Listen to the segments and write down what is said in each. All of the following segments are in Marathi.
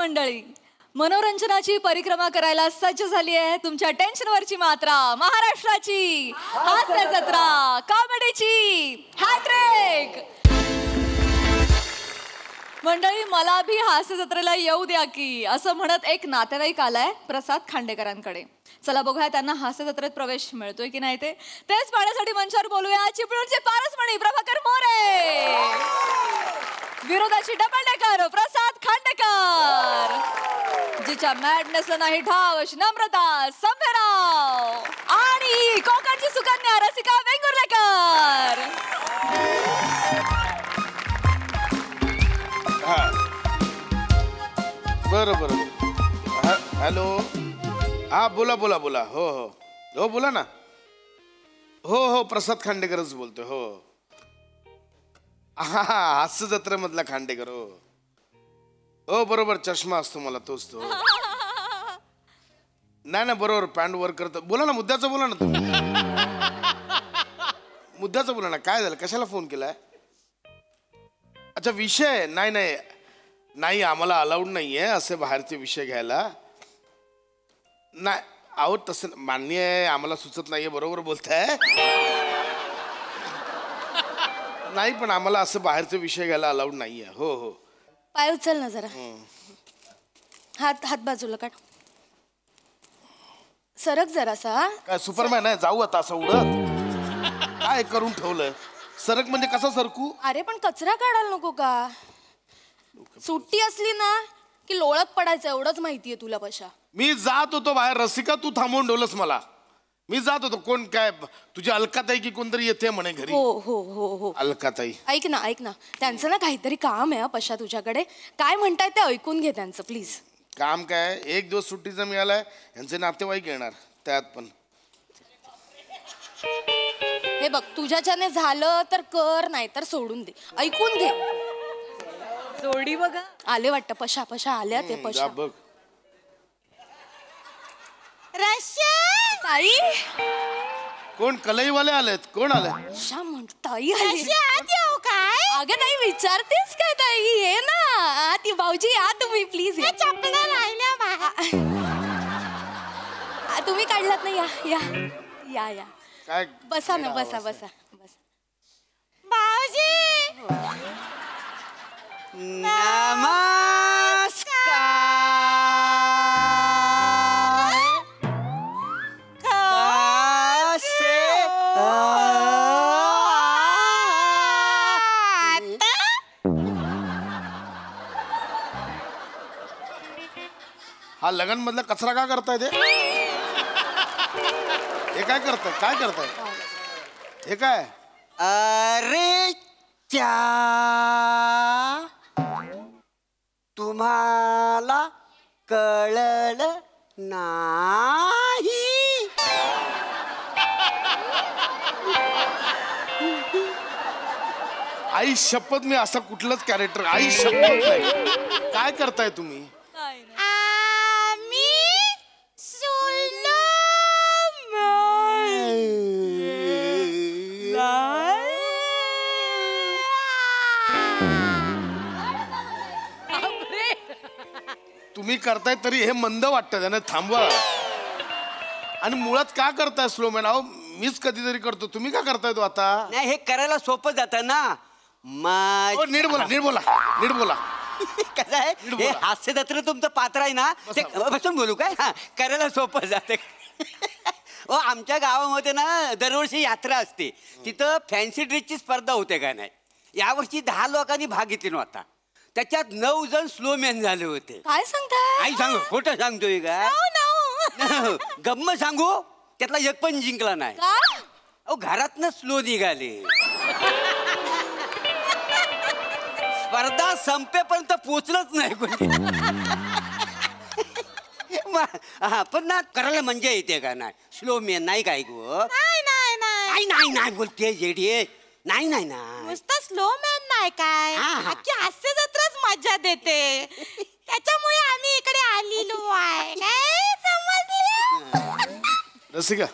मंडळी, मनोरंजनाची परिक्रमा करायला सज्ज झाली आहे तुमच्या टेन्शनवरची मात्रा, महाराष्ट्राची हास्य जत्रा, कॉमेडीची हॅट्रिक. मंडळी, मला भी हास्य जत्रेला येऊ द्या की, असं म्हणत एक नातेवाईक आलाय प्रसाद खांडेकरांकडे. चला बघूया त्यांना हास्य जत्रेत प्रवेश मिळतोय की नाही तेच पाहण्यासाठी मंचावर बोलूया चिपळूणचे पारसमणी प्रभाकर मोरे, विरोधाची डबलडेकर प्रसाद खांडेकर, जिच्या मॅडनेसला नाही ठाव अशी नम्रता संभेराव, आणि कोकणची सुकन्या रसिका वेंगुर्लेकर. बरं बरं. हॅलो. हा बोला बोला बोला. हो हो हो बोला ना. हो हो प्रसाद खांडेकरच बोलतोय. हो हा हास्य जत्रेमधला खांडेकर. हो हो बरोबर, चष्मा असतो मला, तोच तो. नाही ना बरोबर, पॅन्ट वर करतो. बोला ना, मुद्द्याचं बोला ना तुम्ही. मुद्द्याचं बोला ना, काय झालं, कशाला फोन केलाय? अच्छा विषय. नाही नाही नाही, आम्हाला अलाउड नाहीये असे बाहेरचे विषय घ्यायला. नाही अहो तसं मान्य आहे, आम्हाला सुचत नाहीये. बरोबर बोलताय. नाही पण आम्हाला असं बाहेरचे विषय घ्यायला अलाउड नाहीये. हो हो. पाय उचल ना जरा. हात हात बाजूला काढ. सरक जरासा. काय सुपरमॅन आहे, जाऊ आता असं उडत? काय करून ठेवलंय? सरक म्हणजे कसं सरकू? अरे पण कचरा काढायला नको का? सुट्टी असली ना की लोळत पडायचं, एवढंच माहितीये तुला. पशा मी जात होतो बाहेर, रसिका तू थांबवून ठेवलंस मला. मी जात होतो. कोण काय तुझी अलकाताई की कोणतरी येते म्हणे घरी? हो हो हो हो. अलकाताई. ऐक ना ऐक ना, त्यांचं ना काहीतरी काम आहे पशा तुझ्याकडे. काय म्हणताय ते ऐकून घे त्यांचं प्लीज. काम काय? एक दिवस सुट्टीचा मिळालाय, यांचे नातेवाईक येणार त्यात पण. हे बघ, तुझ्याच्याने झालं तर कर, नाही तर सोडून दे. ऐकून घे. जोडी बघा आले वाटतं. पशा पशा आल्या ते पशा. बघ ताई. कोण कलईवाले आलेत? कोण आले? ताई आली. अगं नाही, विचारतेस काय ताई? ये ना ती भाऊजी, या तुम्ही प्लीज. तुम्ही काढलात ना, या या या या. काय बसा ना, बसा बसा बसा. हा लगन मधला कचरा का करताय ते? हे काय करताय? काय करताय हे? काय? अरे तुम्हाला कळलं नाही? आई शपथ, मी असं कुठलंच कॅरेक्टर, आई शपथ नाही. काय करताय तुम्ही? तुम्ही करताय तरी हे मंद वाटतं, त्याने थांबवा. आणि मुळात का करताय स्लो मॅन? अहो मीच कधीतरी करतो, तुम्ही का करताय तो आता? नाही, हे करायला सोपं जातं ना. नीट बोला, नीट बोला, नीट बोला. कसं आहे, हे हास्य जत्रे तुमचं पात्र आहे ना, ते बसून बोलू काय? हा, करायला सोपं जातं. हो, आमच्या गावामध्ये ना दरवर्षी यात्रा असते. तिथं फॅन्सी ड्रेसची स्पर्धा होते का नाही. यावर्षी 10 लोकांनी भाग घेतली नव्हता. त्याच्यात 9 जण स्लो मॅन झाले होते. काय सांगताय? आई सांगू, खोटं सांगतोय का? गम्मत सांगू, त्यातला एक पण जिंकला नाही. अहो घरातनं स्लो निघाले. स्पर्धा संपेपर्यंत पोचलंच नाही कोणी. पण ना करायला मजा येते का नाही? स्लो मॅन नाही काय गो? नाही नाही नाही बोलते जेडी. नाही नाही ना, नुसतं स्लो मॅन नाही काय, अख्खी हास्य जत्राच मजा देते. त्याच्यामुळे आम्ही इकडे आलेलो आहे. काय समजलं? रसिका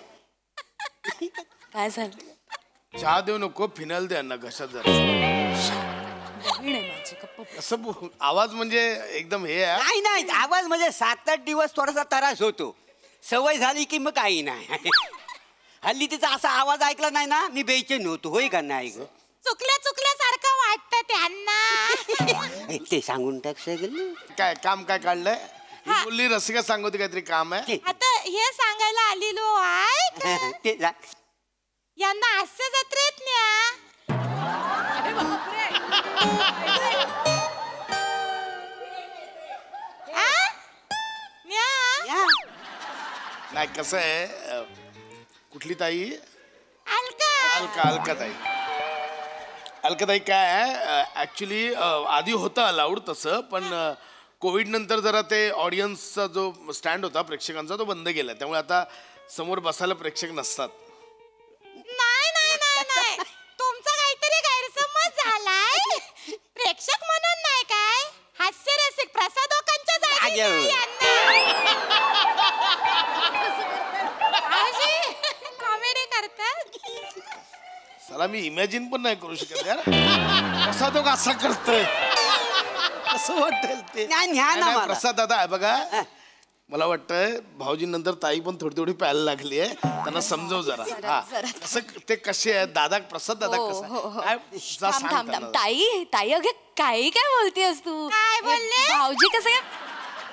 काय झालं? चहा देऊ नको, फिनाईल दे यांना घशात जरा. बहीण आहे माझी, गप्प बस. असं आवाज म्हणजे एकदम हे आहे. नाही नाही आवाज म्हणजे 7-8 दिवस थोडासा त्रास होतो. सवय झाली की मग काही नाही. हल्ली तिचा असा आवाज ऐकला नाही ना मी बेचैन होतो. होय का नाही ग? चुकल्यासारखं वाटतं त्यांना. ते सांगून टाक सगळं. काय काम काय काढलंय ही बोलली रसिका सांगते काहीतरी काम आहे. आता हे सांगायला आलेलो आहे ते जा. यांना हास्य जत्रेत न्या. अरे बापरे. आ? न्या. या. नाही कसं आहे कुठली ताई अलका. अलकाताई. अलकाताई काय आहे ऍक्च्युली आधी होतं अलाउड तसं पण कोविड नंतर जरा ते ऑडियन्सचा जो स्टँड होता प्रेक्षकांचा तो बंद केला त्यामुळे आता समोर बसायला प्रेक्षक नसतात. नाही नाही नाही नाही तुमचा काहीतरी गैरसमज झालाय. प्रेक्षक म्हणून नाही काय हास्यरसिक प्रसादोकांच्या जागी अगं. न्या यांना. कॉमेडी करतात. चला मी इमॅजिन पण नाही करू शकत यार कसा तो असा करतोय कसं वाटेल ते. नाही, न्या ना नाही, नाही, मला. प्रसाद दादा आहे बघा मला वाटतंय भाऊजी नंतर ताई पण थोडी थोडी प्यायला लागली आहे त्यांना समजव जरा. हा असं ते कसे आहेत दादा प्रसाद दादा हो, कसं हो, आहे? हो. काय? जा थांब सांग थांब थांब त्यांना. ताई अगं काही काय बोलतेस तू? काय बोलले? हे भाऊजी कसं काय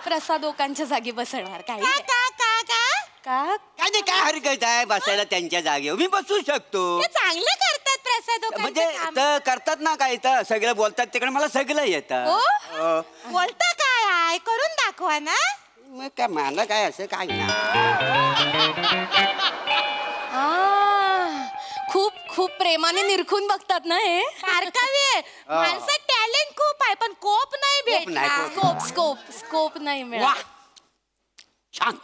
प्रसादोकांच्या जागी बसणार? काही का का का का का काय नाही काय हरकत आहे बसायला त्यांच्या जागेवर मी बसू शकतो. ते चांगलं करतात प्रसादोकांचं म्हणजे काम. तर करतात ना काय तर सगळं बोलतात तिकडे मला सगळं येतं. हो? हो. बोलता काय आहे करून दाखवा ना. मग काय मला काय असं काय ना. खूप खूप प्रेमाने निरखून बघतात ना हे. बारकावे माणसात टॅलेंट खूप आहे पण कोप नाही कोप नाही, भेटला. कोप. स्कोप नाही वा मिळाला. छान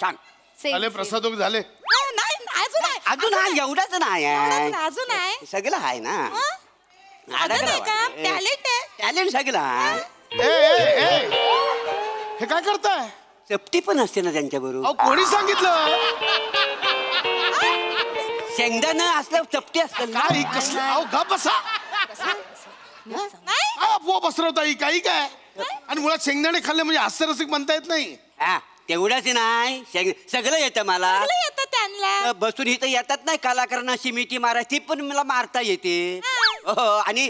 छान. झाले प्रसादोक झाले नाही अजून आहे. अजून हा एवढाच नाही एवढंच अजून आहे. सगळं आहे ना. अजून आहे का टॅलेंट आहे. टॅलेंट सगळं आहे. ए, ए, ए. हे काय करताय सेफ्टी पण असते ना त्यांच्या बरोबर. अहो कोणी सांगितलं शेंगदाणा असलं चपटी असतं ना. काय कसलं अहो गप बसा नाही अफवा पसरवता ही काही काय आणि मुळात शेंगदाणे खाल्ले म्हणजे हास्यरसिक म्हणता येत नाही. हा तेवढंच नाही सगळं येतं मला. चांगलं येतं त्यांना. बसून इथं येतात नाही कलाकारांना शिमिटी मारायची ती पण मला मारता येते. हो आणि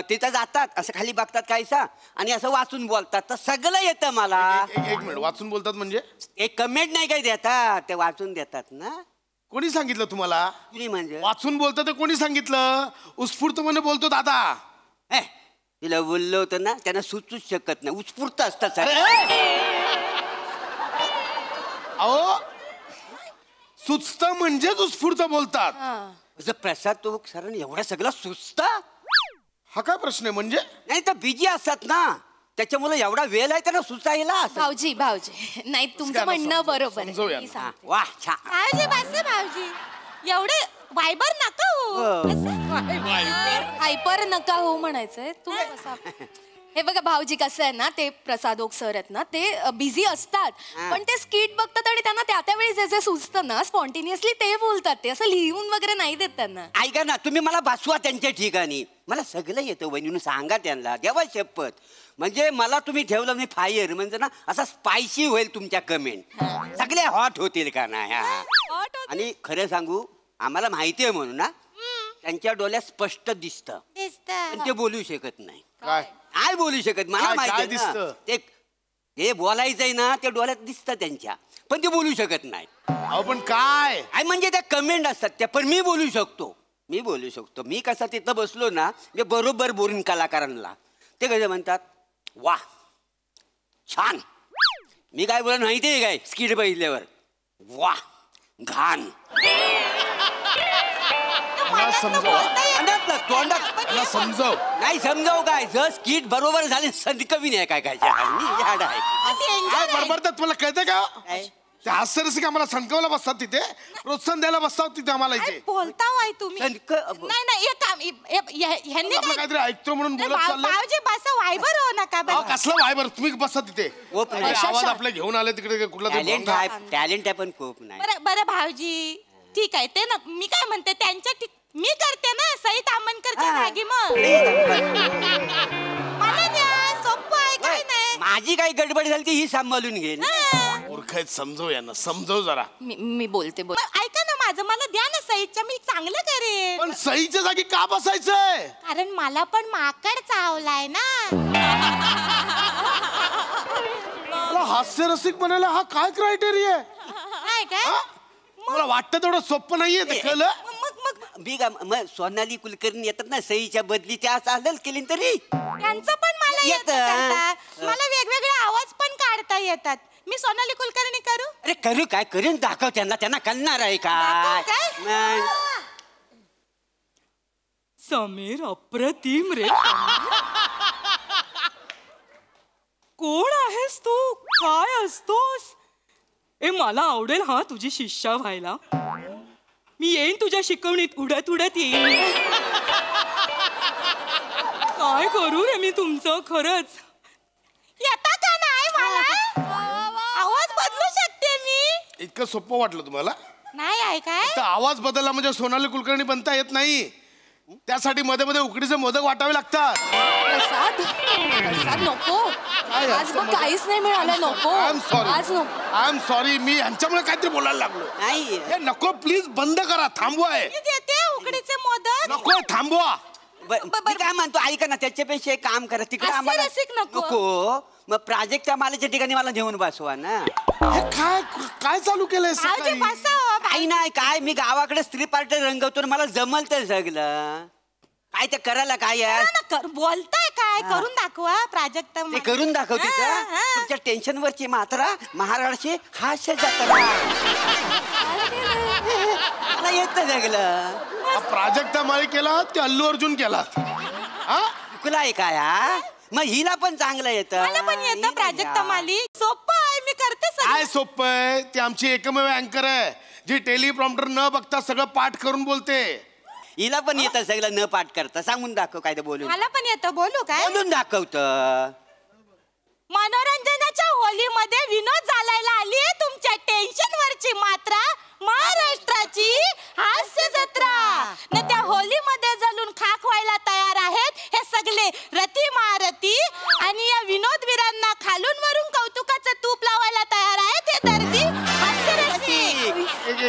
तिथं जातात असं खाली बघतात कायसा आणि असं वाचून बोलतात तर सगळं येतं मला. एक मिनिट वाचून बोलतात म्हणजे एक कमेंट नाही काय देतात ते वाचून देतात ना. कोणी सांगितलं तुम्हाला तुम्ही म्हणजे वाचून बोलतं ते कोणी सांगितलं उत्स्फूर्तपणे बोलतो दादा. ए, तिला बोललो होतं ना त्यांना सुचूच शकत नाही उत्स्फूर्त असतात सगळं. अहो सुचत म्हणजेच उत्स्फूर्त बोलतात. असं प्रसाद तो सरांनी एवढा सगळं सुचत हा काय प्रश्न आहे म्हणजे नाही तर बिजी असतात ना त्याच्यामुळे एवढा वेळ आहे त्यांना सुचायला असं. भाऊजी नाही तुमचं म्हणणं बरोबर आहे. समजूया मी ना. सांगते. वा छान. भाऊजी बस भाऊजी एवढे वायबर नका हो. हायपर नका हो म्हणायचंय तुम्ही बसा. हे बघा भाऊजी कसं आहे ना ते प्रसादोक सर आहेत ना ते बिझी असतात पण ते स्किट बघतात आणि त्यांना त्या वेळी जे जे सुचतं ना स्पॉन्टेनियसली ते बोलतात. ते असं लिहून वगैरे नाही देत त्यांना. ऐका ना तुम्ही मला बसवा त्यांच्या ठिकाणी मला सगळं येतं वहिनी सांगा त्यांना देवा शपथ. म्हणजे मला तुम्ही ठेवलं नाही फायर म्हणजे ना असा स्पायसी होईल तुमच्या कमेंट सगळे हॉट होतील का नाही. आणि खरं सांगू आम्हाला माहिती आहे म्हणून ना त्यांच्या डोळ्यात स्पष्ट दिसतं दिसतं. पण ते बोलू शकत नाही. काय काय बोलू शकत मला काय माहिती आहे ना. दिसतं? ते बोलायचंय ना ते डोळ्यात दिसतं त्यांच्या पण ते बोलू शकत नाही. अहो पण काय म्हणजे त्या कमेंट असतात त्या पण मी बोलू शकतो. मी कसा तिथं बसलो ना मी बरोबर बोलून कलाकारांना ते कसे म्हणतात वा छान. मी काय बोला माहितीये काय स्किट बघितल्यावर वा घाण. मला समजव तोंडात मला समजव नाही समजाव काय जर स्किट बरोबर झाले संधकवी नाही काय काय बडबडतात तुम्हाला कळतं का काय? ते हास्यरसिक आम्हाला संकवला बसतात तिथे प्रोत्साहन द्यायला बसतात तिथे आम्हाला इथे बोलता वाय तुम्ही. नाही नाही एक काम ह्यांनी आपलं काहीतरी ऐकतो म्हणून बोलत चाललंय. भाऊजी बस वायबर हो नका अहो, बस. कसलं वायबर तुम्ही बसा तिथे हो, पण आपले आवाज आपले घेऊन आले तिकडे कुठला तरी टॅलेंट भोंगा. आहे टॅलेंट आहे पण खूप नाही. बरं बरं भाऊजी ठीक आहे ते ना मी काय म्हणते त्यांच्या मी करते ना सई तामणकरच्या हा. जागी मग इकडे ये जरा. मला द्या, सोपं आहे काय नाही. माझी काही गडबड झाली ती ही सांभाळून घेईन. मूर्ख आहेत, समजव यांना, समजव जरा. मी बोलते मग ऐका ना माझं, मला द्या ना सईच्या, मी चांगलं करेन. पण सईच्या जागी का बसायचंय? कारण मला पण माकड चावलाय ना. मला हास्यरसिक बनायला हा काय क्रायटेरिया आहे? काय काय हा? मला वाटतं तेवढं सोपं नाहीये ते, कळलं? मग मग मी का मग सोनाली कुलकर्णी येतात ना सईच्या बदली त्या चालेल केली तरी त्यांचं पण मला येतं येतं. करता. मला वेगवेगळे आवाज पण काढता येतात. मी सोनाली कुलकर्णी करू? अरे करू काय करून दाखव त्यांना, त्यांना कळणार आहे काय दाखव मग. समीर अप्रतिम रे. कोण आहेस तू, काय असतोस? ए मला आवडेल हा तुझी शिष्या व्हायला. मी येईन तुझ्या शिकवणीत, उडत उडत येईन. काय करू रे मी तुमचं खरंच. येता का नाही मला? आवाज बदलू शकते मी. इतकं सोपं वाटलं तुम्हाला? नाही आहे काय? तर आवाज बदलला म्हणजे सोनाली कुलकर्णी बनता येत नाही. त्यासाठी मध्ये मध्ये उकडीचे मोदक वाटावे लागतात. प्रसाद नको. काय आज बघ काहीच नाही मिळालं. नको आय एम आज सॉरी, नको. I am sorry. मी ह्यांच्यामुळे काहीतरी बोलायला लागलो. नाही हे नको, प्लीज बंद करा, थांबवाय. मी देते उकडीचे मोदक. नको, थांबवा. मी काय म्हणतो ऐका ना, त्याच्यापेक्षा एक काम करा तिकडे हास्य आम्हाला रसिक नको. नको. मग प्राजक्तच्या मालाच्या ठिकाणी मला घेऊन बसवा ना. हे काय काय चालू केलंय भाऊजी सकाळी? बसा हो. काही नाही काय, मी गावाकडे स्त्री पार्टी रंगवतो मला जमल तर सगळं. काय ते करायला काय आहे? बोलताय काय? करून दाखवा प्राजक्त. ते करून दाखवते का? हा. तुमच्या टेन्शन वरची मात्रा महाराष्ट्राची हास्य जत्रा. मला येत सगळं. हा प्राजक्ता मालिकेला ते अल्लू अर्जुन केला. हा तुला आहे काय हा? मग हिला पण चांगलं येतं. मला पण येतं प्राजक्त माली. सोपं आहे, मी करते काय सगळं. सोपं आहे? ती आमची एकमेव अँकर आहे जी टेलिप्रॉम्प्टर न बघता सगळं पाठ करून बोलते. हिला पण येतं सगळं न पाठ करता. सांगून दाखव काय ते बोलून. मला पण येतं, बोलू काय? बोलून दाखवत. मनोरंजनाच्या होलीमध्ये विनोद घालायला आली तुमच्या टेन्शन वरची मात्रा महाराष्ट्राची हास्य जत्रा. न त्या होलीमध्ये जलून खाक व्हायला तयार आहेत हे सगळे रती महारथी. आणि या विनोदवीरांना खालून वरून कौतुकाचं तूप लावायला तयार आहेत हे दर्दी हास्यरसिक.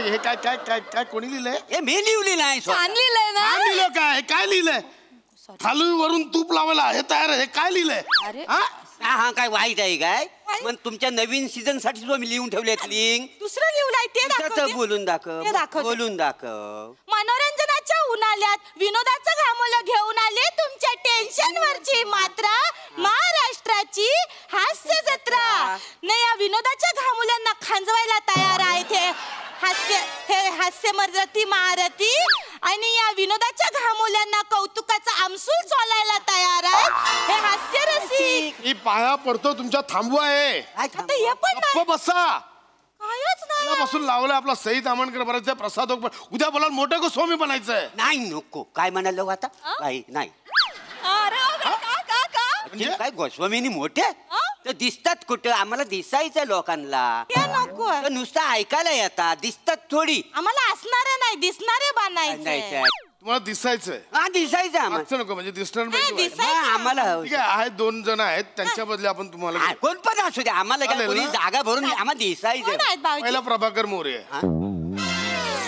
हे काय काय काय काय कोणी लिहिलंय? हे मी लिहिली नाही स्वतः. छान लिहिलंय ना. काय लिहिलं? काय काय लिहिलंय? खालून वरून तूप लावायला हे तयार आहे. हे काय लिहिलंय? अरे. हा? हा हा काय वाईट आहे काय? मग तुमच्या नवीन सीझन साठी सुद्धा मी लिहून ठेवलेत लिंक. दुसरं लिहलंय ते दाखवते. बोलून दाखव. ते दाखवते. बोलून दाखव. मनोरंजनाच्या उन्हाळ्यात विनोदाचं घामोलं घेऊन आले तुमच्या टेन्शन वरची मात्रा महाराष्ट्राची हास्य जत्रा. न या विनोदाच्या घामोल्यांना खांजवायला तयार आहेत हे हास्य रती महारथी. आणि या विनोदाच्या घामोल्यांना कौतुकाचा आमसूल चोलायला तयार आहेत हे हास्य रसिक. मी पाया पडतो तुमच्या, थांबवा आहे. आता हे पण नाही. गप्प बसा. कायच नाही. पासून लावलंय आपला सई तामणकर बनायचंय, प्रसाद ओक उद्या बोला मोठं गोस्वामी बनायचंय. नाही नको. काय म्हणालो आता? काही नाही. अरे बापरे, का म्हणजे? काय गोस्वामीनी मोठे तर दिसतात कुठं? आम्हाला दिसायचं लोकांना. हे नको. तर नुसतं ऐकायला येतात, दिसतात थोडी. आम्हाला असणारे नाही दिसणारे बनायचे. नाही, तुम्हाला दिसायचंय. हा दिसायचं आम्हाला. मागचं नको, म्हणजे दिसणार हा, पाहिजे. दिसायचं. हा, आम्हाला ठीक आहे, आहेत 2 जण आहेत, त्यांच्या बदले आपण तुम्हाला हा, घेऊ. कोण पण असू दे आम्हाला काय चालेल कोणी ना? जागा भरून आम्हाला दिसायचं. कोण आहेत भाऊजी? पहिला प्रभाकर मोरे आहे.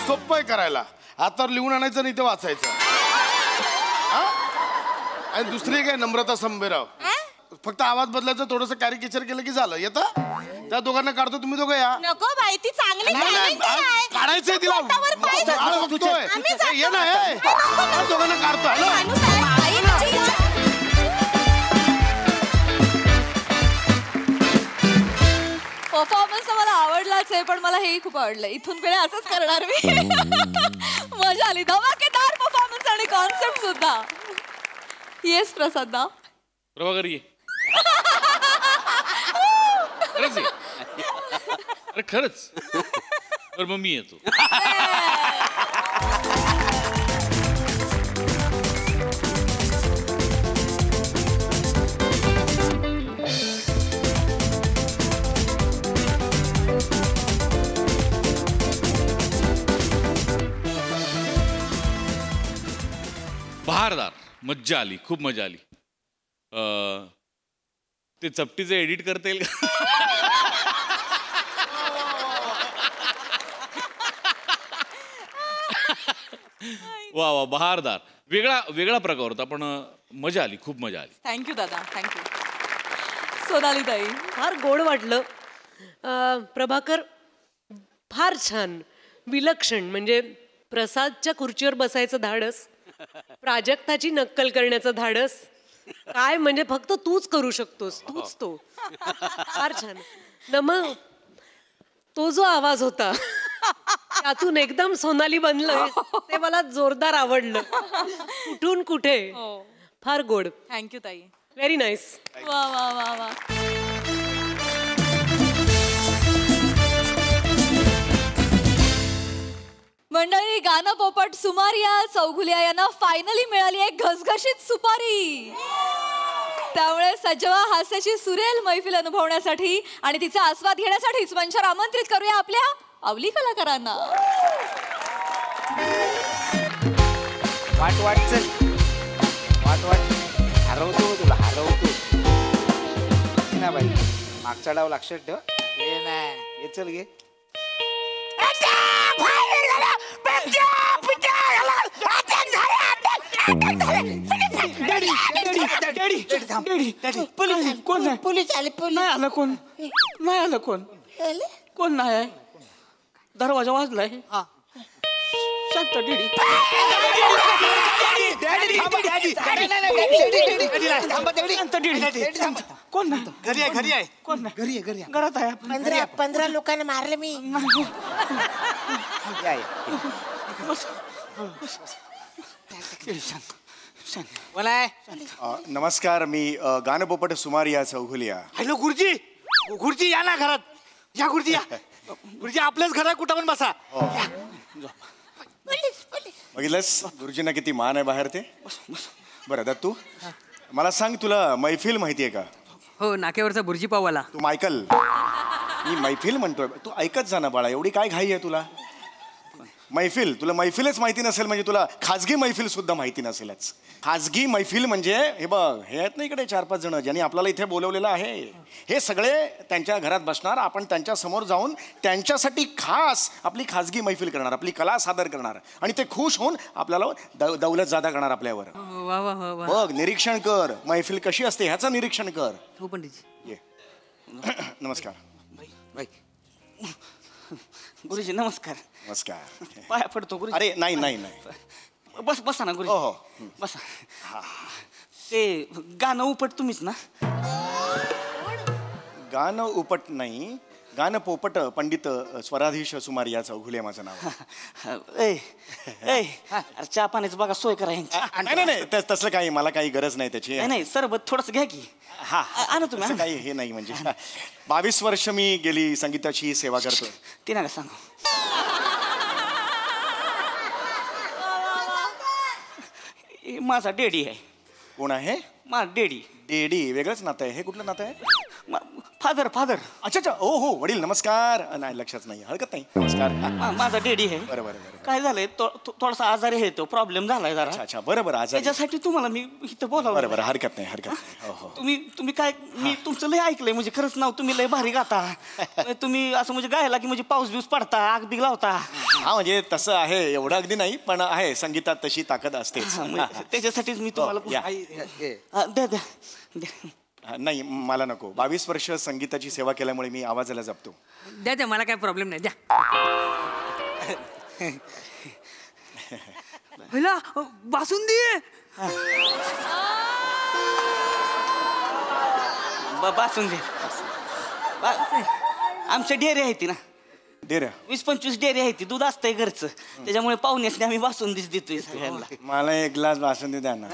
सोपं आहे करायला. हातावर लिहून आणायचं नाही ते वाचायचं. हा? आणि दुसरी काय नम्रता संभेराव. हा? फक्त आवाज बदलायचं, थोडस कॅरिकेचर केलं की झालं. येतं त्या दोघांना काढतो, तुम्ही दोघं या. नको बाई, ती चांगली नाही, नाही, talented आहे. काढायचंय तिला. पोटावर पाय आळ धरतो. बघतोय. आम्ही जातो. ये ना, हे. त्या दोघांना काढतो. हॅलो. माणूस आहे. परफॉर्मन्स मला आवडलाच आहे, पण मला हेही खूप आवडलं. इथून पुढे असंच करणार मी. मजा आली. धमाकेदार परफॉर्मन्स आणि कॉन्सेप्ट सुद्धा. येस प्रसाद दा. प्रभाकर ये. खरंच ये. अरे खरंच. तर मग मी येतो. बहारदार मज्जा आली, खूप मजा आली. ते चपटीचं एडिट करता येईल का? वा वा, बहारदार, वेगळा प्रकार होता, पण मजा आली, खूप मजा आली. थँक्यू दादा, थँक्यू. सोनाली ताई, फार गोड वाटलं. प्रभाकर फार छान, विलक्षण. म्हणजे प्रसादच्या खुर्चीवर बसायचं धाडस, प्राजक्ताची नक्कल करण्याचं धाडस, काय म्हणजे फक्त तूच करू शकतोस, तूच तो. फार छान. मग तो जो आवाज होता त्यातून एकदम सोनाली बनलं, ते मला जोरदार आवडलं. कुठून कुठे, फार गोड. थँक्यू ताई. Very nice. वा वा वा वा. मंडळी, गाणं पोपट सुमारिया चौघुलिया यांना फायनली मिळाली एक घसघशीत सुपारी. त्यामुळे सजवा हास्याची सुरेल मैफिल अनुभवण्यासाठी आणि तिचा आस्वाद घेण्यासाठीच मंचावर आमंत्रित करूया आपल्या अवली कलाकारांना. वाट वाट चल, वाट वाट, हरवतो तुला, हरवतो ना बाई. मागचा डाव लक्षात ठेव. हे नाही, हे चल घे. पोलीस आले. नाही आलं कोण, नाही आलं कोण, कोण नाही आहे. दरवाजा वाजलाय. शांत डॅडी. कोण नाही, घरी आहे, घरी आहे, कोण नाही, घरी आहे, घरी आहे. घरात आहे. 15 लोकांना मारलं मी. या, या. बोला आहे. नमस्कार, मी गानपोपट सुमारिया चौघुलिया. हॅलो गुरुजी, गुरुजी या ना घरात. या गुरुजी, या गुरुजी, आपल्याच घरात कुठं पण बसा. बघितलंस गुरुजींना किती मान आहे बाहेर ते. बरं दत्तू, मला सांग, तुला मैफिल माहितीये का? हो, नाक्यावरचा बुर्जी पाववाला. तू ऐकल, मी मैफिल म्हणतोय, तू ऐकत जा ना बाळा, एवढी काय घाई आहे तुला? मैफिल, तुला मैफिलच माहिती नसेल म्हणजे तुला खाजगी मैफिल सुद्धा माहिती नसेलच. खाजगी मैफिल म्हणजे हे बघ, हे आहेत ना इकडे 4-5 जण ज्यांनी आपल्याला इथे बोलवलेलं आहे. हे सगळे त्यांच्या घरात बसणार, आपण त्यांच्या समोर जाऊन त्यांच्यासाठी खास आपली खाजगी मैफिल करणार, आपली कला सादर करणार आणि ते खुश होऊन आपल्याला दौलत जादा करणार आपल्यावर. वा वा वा वा. बघ, निरीक्षण कर, मैफिल कशी असते ह्याचं निरीक्षण कर. हो पंडितजी. ये. नमस्कार. गुरुजी नमस्कार. नमस्कार. पाया पडतो गुरुजी. अरे नाही नाही नाही, बस बसा ना गुरुजी. हो हो. बसा. ते गाणं उपट तुम्हीच ना? गाणं उपट नाही, गाणं पोपट पंडित स्वराधीश सुमारिया चौघुले माझं नाव. ए ए, अरे चहा पाण्याचं बघा सोय करा यांची. नाही नाही, तसलं काही मला काही गरज नाही त्याची. नाही नाही, सरबत थोडंसं घ्या की. हा, आणा तुम्ही, असं काही हे नाही. म्हणजे 22 वर्ष मी गेली संगीताची सेवा करतो. ते नका सांगू. हे माझा डेडी आहे. कोण आहे? माझा डेडी. डेडी वेगळंच नातं आहे. हे कुठलं नातं आहे? फादर. फादर. अच्छा अच्छा, ओ हो, वडील नमस्कार. नाही, लक्षात नाही, हरकत नाही. नमस्कार. माझा डेडी आहे. बरं बरं बरं. काय झालंय, थोडासा आजारी आहे, तो प्रॉब्लेम झालाय जरा. अच्छा अच्छा, बरं बरं. आजार. त्याच्यासाठी तुम्हाला मी इथं बोलावं. बरं बरं, हरकत नाही, हरकत नाही. हो हो. तुम्ही काय, मी तुमचं लय ऐकलंय, म्हणजे खरंच नाव तुम्ही लय भारी गाता. तुम्ही असं म्हणजे गायला की म्हणजे पाऊस बिऊस पडता, आग बिग लावता. हा, म्हणजे तसं आहे, एवढं अगदी नाही, पण आहे, संगीतात तशी ताकद असतेच. त्याच्यासाठीच मी तुम्हाला या. द्या द्या द्या. नाही, मला नको. 22 वर्ष संगीताची सेवा केल्यामुळे मी आवाजाला जपतो. द्या द्या, मला काय प्रॉब्लेम नाही, द्या. पहिला बासुंदी. बासून दे. आमच्या डेअरी आहे ना, डेऱ्या 20-25 डेअरी आहे ती, दूध असतंय घरचं, त्याच्यामुळे पाहुण्यासने आम्ही बासुंदीच देतोय सगळ्यांना. मला 1 ग्लास बासुंदी द्या ना.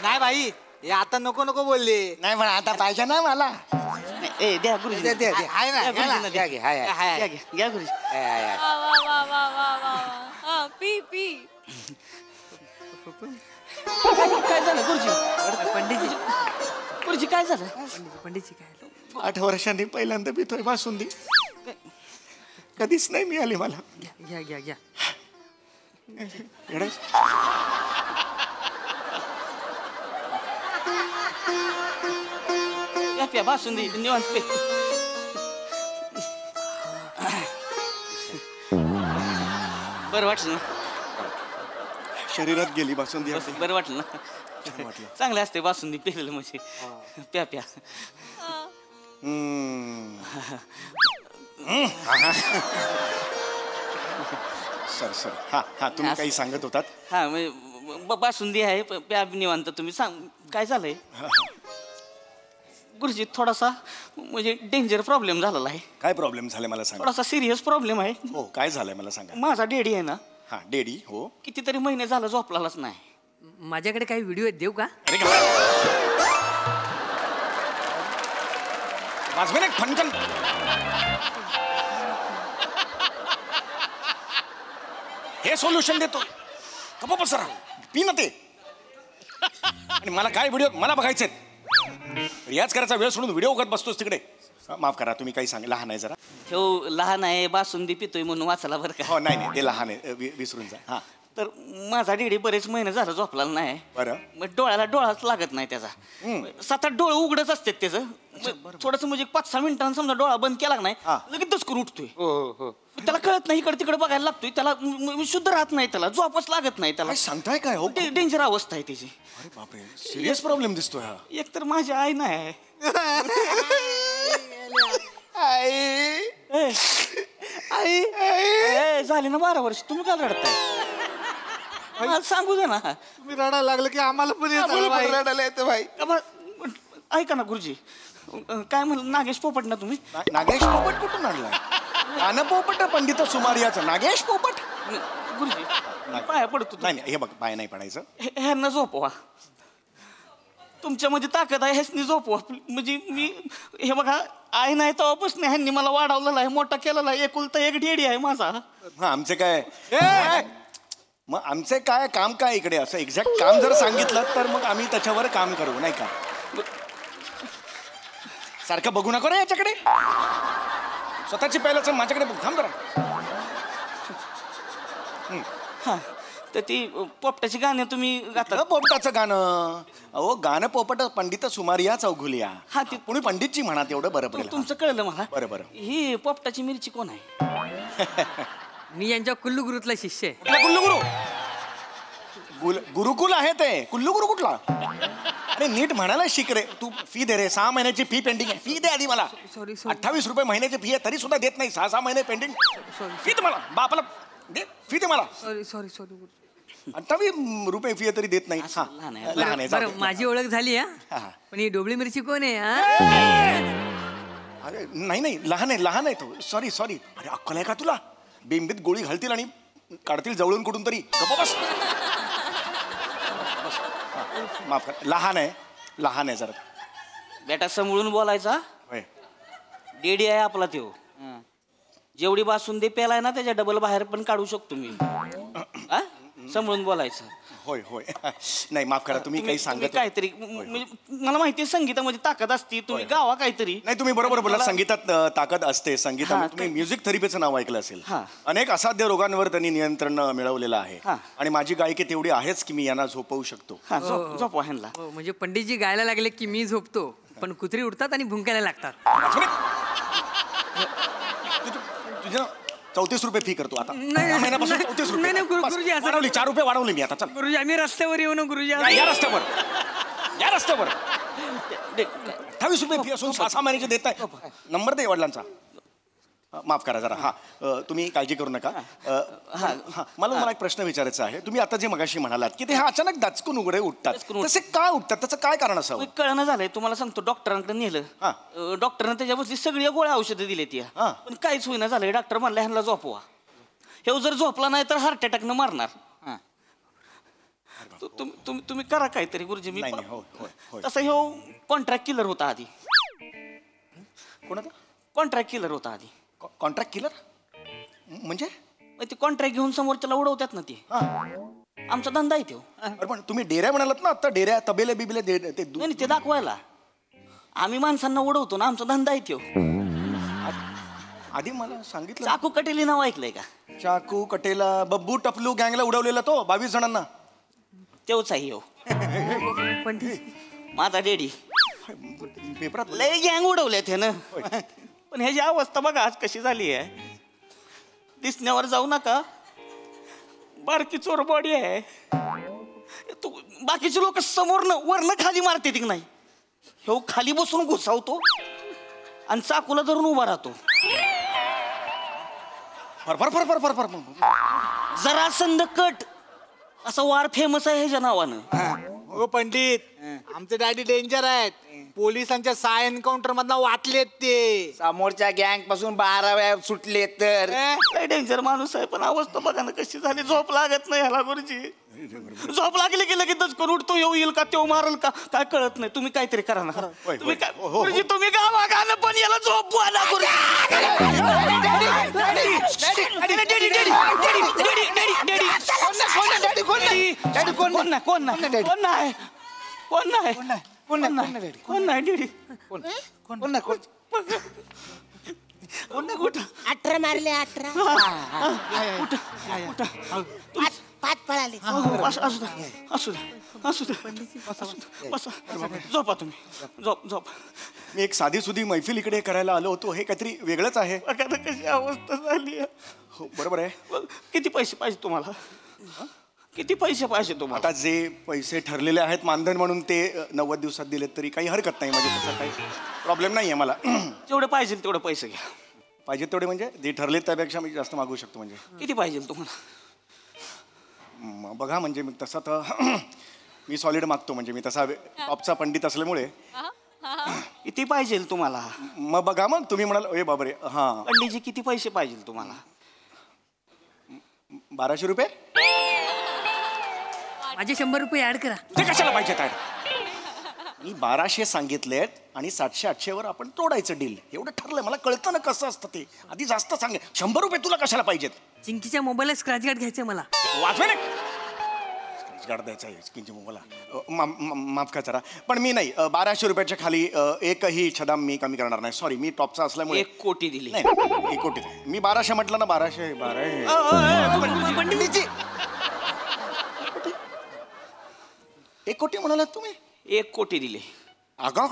नाही बाई, हे आता नको नको बोलले. नाही, पण आता पाहिजे ना मला. ए द्या गुरुजी. आहे ना, गुरुजींना घ्या, घ्या, हाय, हाय. घ्या, घ्या, घ्या गुरुजी. वा वा वा वा वा वा. हा, पी पी. काय झालं गुरुजी? पंडितजी. गुरुजी काय झालं? पंडितजी काय? 8 वर्षांनी पहिल्यांदा पितोय बासुंदी. कधीच नाही मिळाली मला. घ्या घ्या घ्या. येडायस? प्या बासुंदी निवांत पे. बरं वाटलं ना? शरीरात गेली बासुंदी. बरं वाटलं ना? छान वाटलं. चांगले असते बासुंदी पेलेलं म्हणजे. प्या प्या. सर हा हा तुम्ही काही सांगत होतात. हा म्हणजे बासुंदी आहे प्या निवांत. तुम्ही सांग काय झालंय? गुरुजी थोडासा म्हणजे डेंजर प्रॉब्लेम झालेला आहे. काय प्रॉब्लेम झालाय मला सांगा. थोडासा सिरियस प्रॉब्लेम आहे. हो काय झालंय मला सांगा. माझा डेडी आहे ना, हा डेडी. हो कितीतरी महिने झालं झोपलाच नाही. माझ्याकडे काही व्हिडिओ आहेत, देऊ का? अरे वाजवेन एक फनकन. हे सोल्युशन देतो. गप्प बसा. पी ना ते. आणि मला काय व्हिडिओ मला बघायचे. रियाज करायचा वेळ सोडून व्हिडिओ बघत बसतोस तिकडे. माफ करा तुम्ही काही सांग. लहान आहे जरा. तो लहान आहे बासुंदी पितोय म्हणून वाचला बरं का. हो नाही ते लहान आहे. विसरून जा. हा तर माझा डेडी बरेच महिने झालं झोपला नाही. बरं. मग डोळ्याला डोळाच लागत नाही त्याचा. 7-8 डोळे उघडच असतात त्याचं. थोडस म्हणजे 5-6 मिनिटांनी समजा डोळा बंद केला नाही लगेच दचकून उठतोय. त्याला कळत नाही इकडे तिकडे बघायला लागतोय. त्याला शुद्ध राहत नाही. त्याला झोपच लागत नाही त्याला. सांगताय काय? हो डेंजर अवस्था आहे त्याची. अरे बापरे सिरियस प्रॉब्लेम दिसतोय हा. एक तर माझी आई नाही. आई झाली ना 12 वर्ष. तुम्ही काय रडताय? सांगू दे ना. तुम्ही रडायला लागलं की आम्हाला पण रडायला येतं भाई. ऐका ना गुरुजी काय म्हणलं नागेश पोपट ना तुम्ही? नागेश पोपट कुठून आणलाय? गाणं पोपट पंडित सुमारियाचं नागेश पोपट. गुरुजी पाया पडतो. नाही हे बघ पाय नाही पडायचं. ह्यांना झोपवा. तुमच्यामध्ये ताकद आहे ह्यानी झोपवा. म्हणजे मी हे बघा आई नाही तेव्हापासून ह्यांनी मला वाढवलेला आहे मोठा केलेला आहे. एकुलता एक डेडी आहे माझा. हा आमचे काय मग आमचे काय काम काय इकडे असं एक्झॅक्ट काम जर सांगितलं तर मग आम्ही त्याच्यावर काम करू नाही का. सारखं बघू नको रे याच्याकडे. स्वतःची पहिल्याच माझ्याकडे बघ. थांब जरा. हा तर ती पोपटाची गाणं तुम्ही गाता. पोपटाचं गाणं. अहो गाणं पोपट पंडित सुमारिया चौघुलिया. हा ते कोणी पंडितची म्हणा तेवढं बरं पडेल. तुमचं कळलं मला. बरं ही पोपटाची मिरची कोण आहे? मी यांच्या कुल्लू गुरुतला शिष्य आहे. कुल्लू गुरु गुरुकुल आहे ते. कुल्लू गुरु कुठला? अरे नीट म्हणायला शिक रे. तू फी दे रे. 6 महिन्याची फी पेंडिंग आहे. फी दे आधी मला. 28 रुपये महिन्याची फी आहे तरी सुद्धा देत नाही. 6 महिने पेंडिंग. फी दे मला. बापाला दे फी दे मला. सॉरी 28 रुपये फी तरी देत नाही. लहान आहे. बरं माझी ओळख झाली हा. पण ही डोबळी मिरची कोण आहे? अरे नाही लहान आहे तो. सॉरी अरे अक्कल आहे का तुला? बिंबीत गोळी घालतील आणि काढतील जवळून कुठून तरी. गप्प बस. माफ कर. लहान आहे जरा. बेटा समजून बोलायचा. डेडी आहे आपला त्यो. जेवढी बासुंदी पेलाय ना त्याच्या डबल बाहेर पण काढू शकतो मी. समजून बोलायचं. होय नाही माफ करा. तुम्ही काही सांगत काहीतरी मला माहिती संगीतामध्ये ताकद असते. तुम्ही गावा काहीतरी. नाही तुम्ही बरोबर बोला. संगीतात ताकद असते. संगीतात तुम्ही म्युझिक थेरपीचं नाव ऐकलं असेल. अनेक असाध्य रोगांवर त्यांनी नियंत्रण मिळवलेलं आहे. आणि माझी गायकी तेवढी आहेच की मी यांना झोपवू शकतो. झोपवा ह्यांना. म्हणजे पंडितजी गायला लागले की मी झोपतो. पण कुत्री उठतात आणि भुंकायला लागतात. तुझ्या 34 रुपये फी करतो आता. नाही, महिन्यापासून नाही, 34 रुपये. नाही, गुरुजी, असं- वाढवली 4 रुपये वाढवली मी आता. चल गुरुजी आम्ही रस्त्यावर येऊ ना गुरुजी. या रस्त्यावर 28 रुपये फी असून 6 महिन्याचे देत आहे. नंबर दे वडिलांचा. माफ करा जरा. तुम्ही काळजी करू नका. मला एक प्रश्न विचारायचा आहे. तुम्ही आता जे मगाशी म्हणालात की ते अचानक दचकून उघडे उठतात. तसे का उठतात? त्याचं काय कारण असावं? कळणं झालंय. तुम्हाला सांगतो डॉक्टरांकडे नेलं. डॉक्टरने त्याच्यावरची सगळी गोळ्या औषधं दिली ती. पण काहीच होईना झालंय. डॉक्टर म्हणला ह्यांना झोपवा. हे जर झोपला नाही तर हार्ट अटॅकनं मारणार. तुम्ही करा काहीतरी गुरुजी. मी तसं हे कॉन्ट्रॅक्ट किलर होता आधी. कोणाचा? कॉन्ट्रॅक्ट किलर होता आधी. कॉन्ट्रॅक्ट किलर म्हणजे? ते कॉन्ट्रॅक्ट घेऊन समोरच्याला उडवतात ना ते. आमचा धंदा आहे तो. पण तुम्ही डेऱ्या म्हणालात ना आता. डेऱ्या तबेले बिबेले ते दाखवायला आम्ही माणसांना उडवतो ना. आमचा धंदा आहे तो. आधी मला सांगितलं. चाकू कटेली नाव ऐकलंय का? चाकू कटेला बब्बू टपलू गँगला उडवलेला तो 22 जणांना. तेवच आहे हो माझा डेडी. पेपरात लय गँग उडवले त्यानं. पण ह्याची अवस्था बघा आज कशी झाली आहे. दिसण्यावर जाऊ नका, बारकी चोर बॉडी आहे. तू बाकीचे लोक समोरनं वरनं खाली मारते की नाही, हे खाली बसून घुसावतो आणि चाकूला धरून उभा राहतो. जरा संद कट असा वार फेमस आहे ह्याच्या नावानं. हो पंडित, आमचे डॅडी डेंजर आहेत. पोलिसांच्या साय एन्काउंटर मधनं वाचलेत ते. समोरच्या गँग पासून 12 वेळा सुटले तर. डेंजर माणूस आहे, पण अवस्था बघा ना कशी झाली. झोप लागत नाही ह्याला गुरुजी. झोप लागली की लगेच करून उठतो. येईल का तेव्हा मारल का काय कळत नाही. तुम्ही काहीतरी करा ना. तुम्ही काय गुरुजी, तुम्ही गावा गाणं पण याला झोप वाला गुरुजी. 18 मारले 18. 5 पळाले. असू दे. झोपा तुम्ही. झोप. मी एक साधी सुधी मैफिल इकडे करायला आलो होतो. हे काहीतरी वेगळंच आहे. कशी अवस्था झाली. हो बरोबर आहे. किती पैसे पाहिजे तुम्हाला? किती पैसे पाहिजे तुम्हाला? आता जे पैसे ठरलेले आहेत मानधन म्हणून ते 90 दिवसात दिलेत तरी काही हरकत नाही. म्हणजे तसा काही प्रॉब्लेम नाही आहे मला. जेवढे पाहिजे तेवढे पैसे घ्या. पाहिजे तेवढे म्हणजे जे ठरले त्यापेक्षा मी जास्त मागू शकतो. म्हणजे किती पाहिजे तुम्हाला? बघा म्हणजे मी तसा तर मी सॉलिड मागतो. म्हणजे मी तसा टॉपचा पंडित असल्यामुळे. किती पाहिजे तुम्हाला? मग बघा, मग तुम्ही म्हणाल ए बाबरे. हा पंडितजी किती पैसे पाहिजे तुम्हाला? 1200 रुपये. माझे 100 रुपये ऍड करा. ते कशाला पाहिजे काय? मी 1200 सांगितलेत आणि 700-800 वर आपण तोडायचं डील. एवढं ठरलंय. मला कळतं ना कसं असतं ते. आधी जास्त सांगे. 100 रुपये तुला कशाला पाहिजेत? चिंकीच्या मोबाईलला स्क्रॅच गार्ड घ्यायचंय मला. वाचवे ना. स्क्रॅच गार्ड द्यायचा आहे चिंकीच्या मोबाईलला. माफ करा जरा. पण मी नाही 1200 रुपयाच्या खाली एकही छदाम मी कमी करणार नाही. सॉरी, मी टॉपचा असल्यामुळे 1 कोटी दिली. नाही 1 कोटी. मी 1200 म्हटलं ना. 1200. पंडितजी 1 कोटी म्हणालात तुम्ही? 1 कोटी दिले. अगा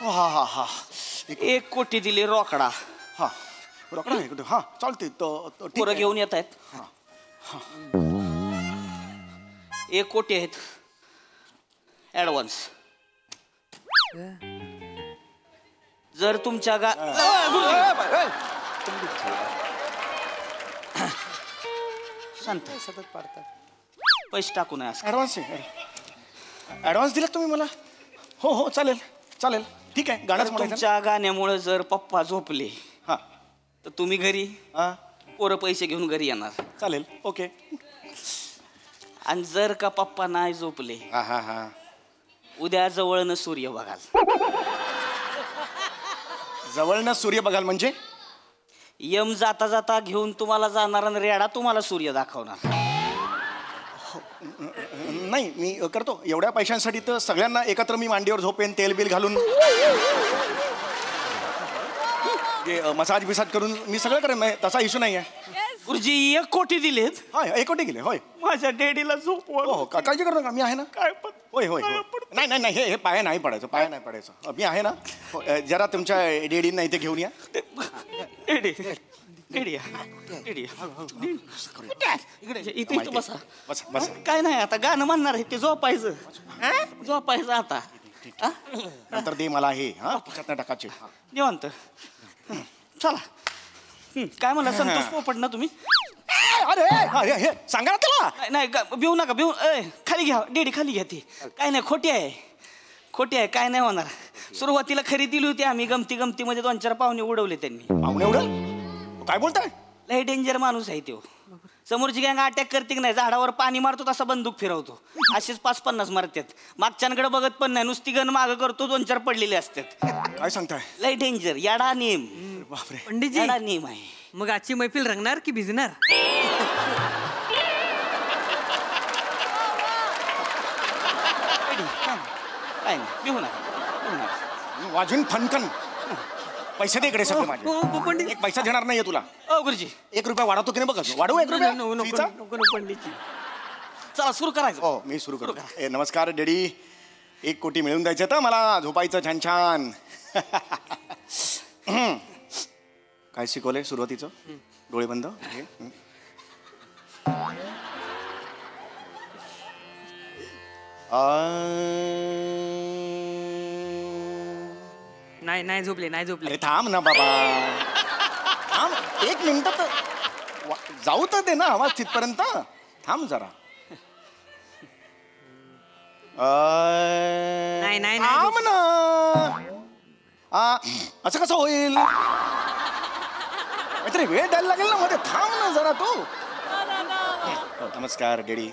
हा 1 कोटी दिले रोकडा. हा रोकडा आहे कुठे? हा चालते. पोरं घेऊन येत आहेत. 1 कोटी आहेत ऍडव्हान्स. जर तुमच्या शांत सतत पाडतात. पैसे टाकू नये. ऍडव्हान्स दिला तुम्ही मला? हो चालेल ठीक आहे. गाणंच म्हणायचं. तुमच्या गाण्यामुळे जर पप्पा झोपले हा तर तुम्ही घरी, पोरं पैसे घेऊन घरी येणार. चालेल. ओके. आणि जर का पप्पा नाही झोपले, उद्या जवळनं सूर्य बघाल. जवळनं सूर्य बघाल म्हणजे? यम जाता जाता घेऊन तुम्हाला जाणार आणि रेडा तुम्हाला सूर्य दाखवणार. नाही मी करतो. एवढ्या पैशांसाठी तर सगळ्यांना एकत्र मी मांडीवर झोपेन, तेल बिल घालून मसाज बिसाज करून मी सगळं करेन. तसा इश्यू नाही आहे. गुरुजी 1 कोटी दिलेत. होय 1 कोटी गेले. होय माझ्या डॅडीला झोपवा. हो काळजी करू नका. मी आहे ना. काय पण होय नाही हे पाया नाही पडायचं. मी आहे ना. जरा तुमच्या डेडींना इथे घेऊन या. इथे बसा. बस. काय नाही आता गाणं म्हणणार आहे ते झोपायचं. आता नंतर दे मला हे. टाकाचे निवांत. चला. काय म्हणला संतोष पोपट ना तुम्ही? अरे हे सांगा ना त्याला. नाही भिवू नका. खाली घ्या डेडी, खाली घ्या. ती काय नाही, खोटी आहे. काय नाही होणार. सुरुवातीला खरी दिली होती आम्ही. गमती मध्ये 2-4 पाहुणे उडवले त्यांनी. पाहुणे उडवले? काय बोलताय? लय डेंजर माणूस आहे तो. समोरची गँग अटॅक करते की नाही, झाडावर पाणी मारतो तसा बंदूक फिरवतो. असेच 5-50 मारतात. मागच्यांकडे बघत पण नाही, नुसती गण मागं करतो. 2-4 पडलेले असतात. काय सांगताय? लय डेंजर. याडा नेम. बापरे. पंडितजी याडा नेम आहे. मग आजची मैफिल रंगणार की भिजणार? काय नाही घेऊ नका. वाजून फनकन. पैसे दे इकडे सगळे माझे. एक पैसा देणार नाहीये तुला. गुरुजी 1 रुपया वाढवतो की नाही बघा. वाढवू 1 रुपया फीचा? पंडितजी. चला सुरू करायचं. हो मी सुरू करतो. नमस्कार डॅडी. 1 कोटी मिळून द्यायचं तर मला झोपायचं छान छान. काय शिकवलंय सुरुवातीचं? डोळे बंद. नाही झोपले नाही झोपले. अरे थांब ना बाबा. थांब 1 मिनिट तर जाऊ तर दे ना आवाज तिथपर्यंत. थांब जरा. नाही थांब ना. असं कसं होईल? काहीतरी वेळ द्यायला लागेल ना मध्ये. थांब ना जरा तू. नमस्कार डॅडी.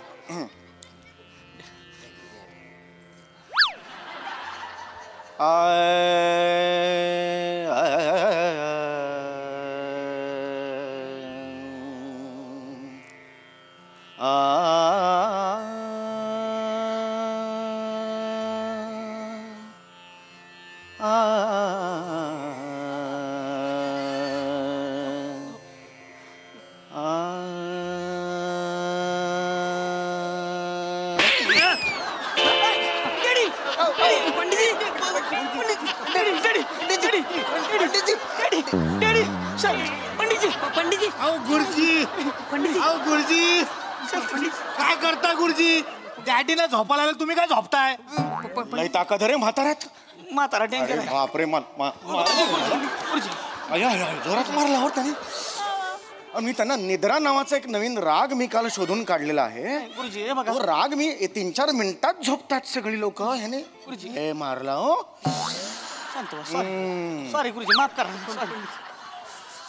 गुरुजी काय करता गुरुजी? डॅडीला झोपायला लागलं, तुम्ही काय झोपताय? लई ताकद रे म्हाताऱ्यात. म्हातारा टँकर. बापरे. जोरात मारला हो त्याने. मी त्यांना निद्रा नावाचा एक नवीन राग मी काल शोधून काढलेला आहे. गुरुजी हे बघा. तो राग मी 3-4 मिनिटात झोपतात सगळी लोक. ह्याने गुरुजी हे मारला हो. सॉरी गुरुजी माफ करा.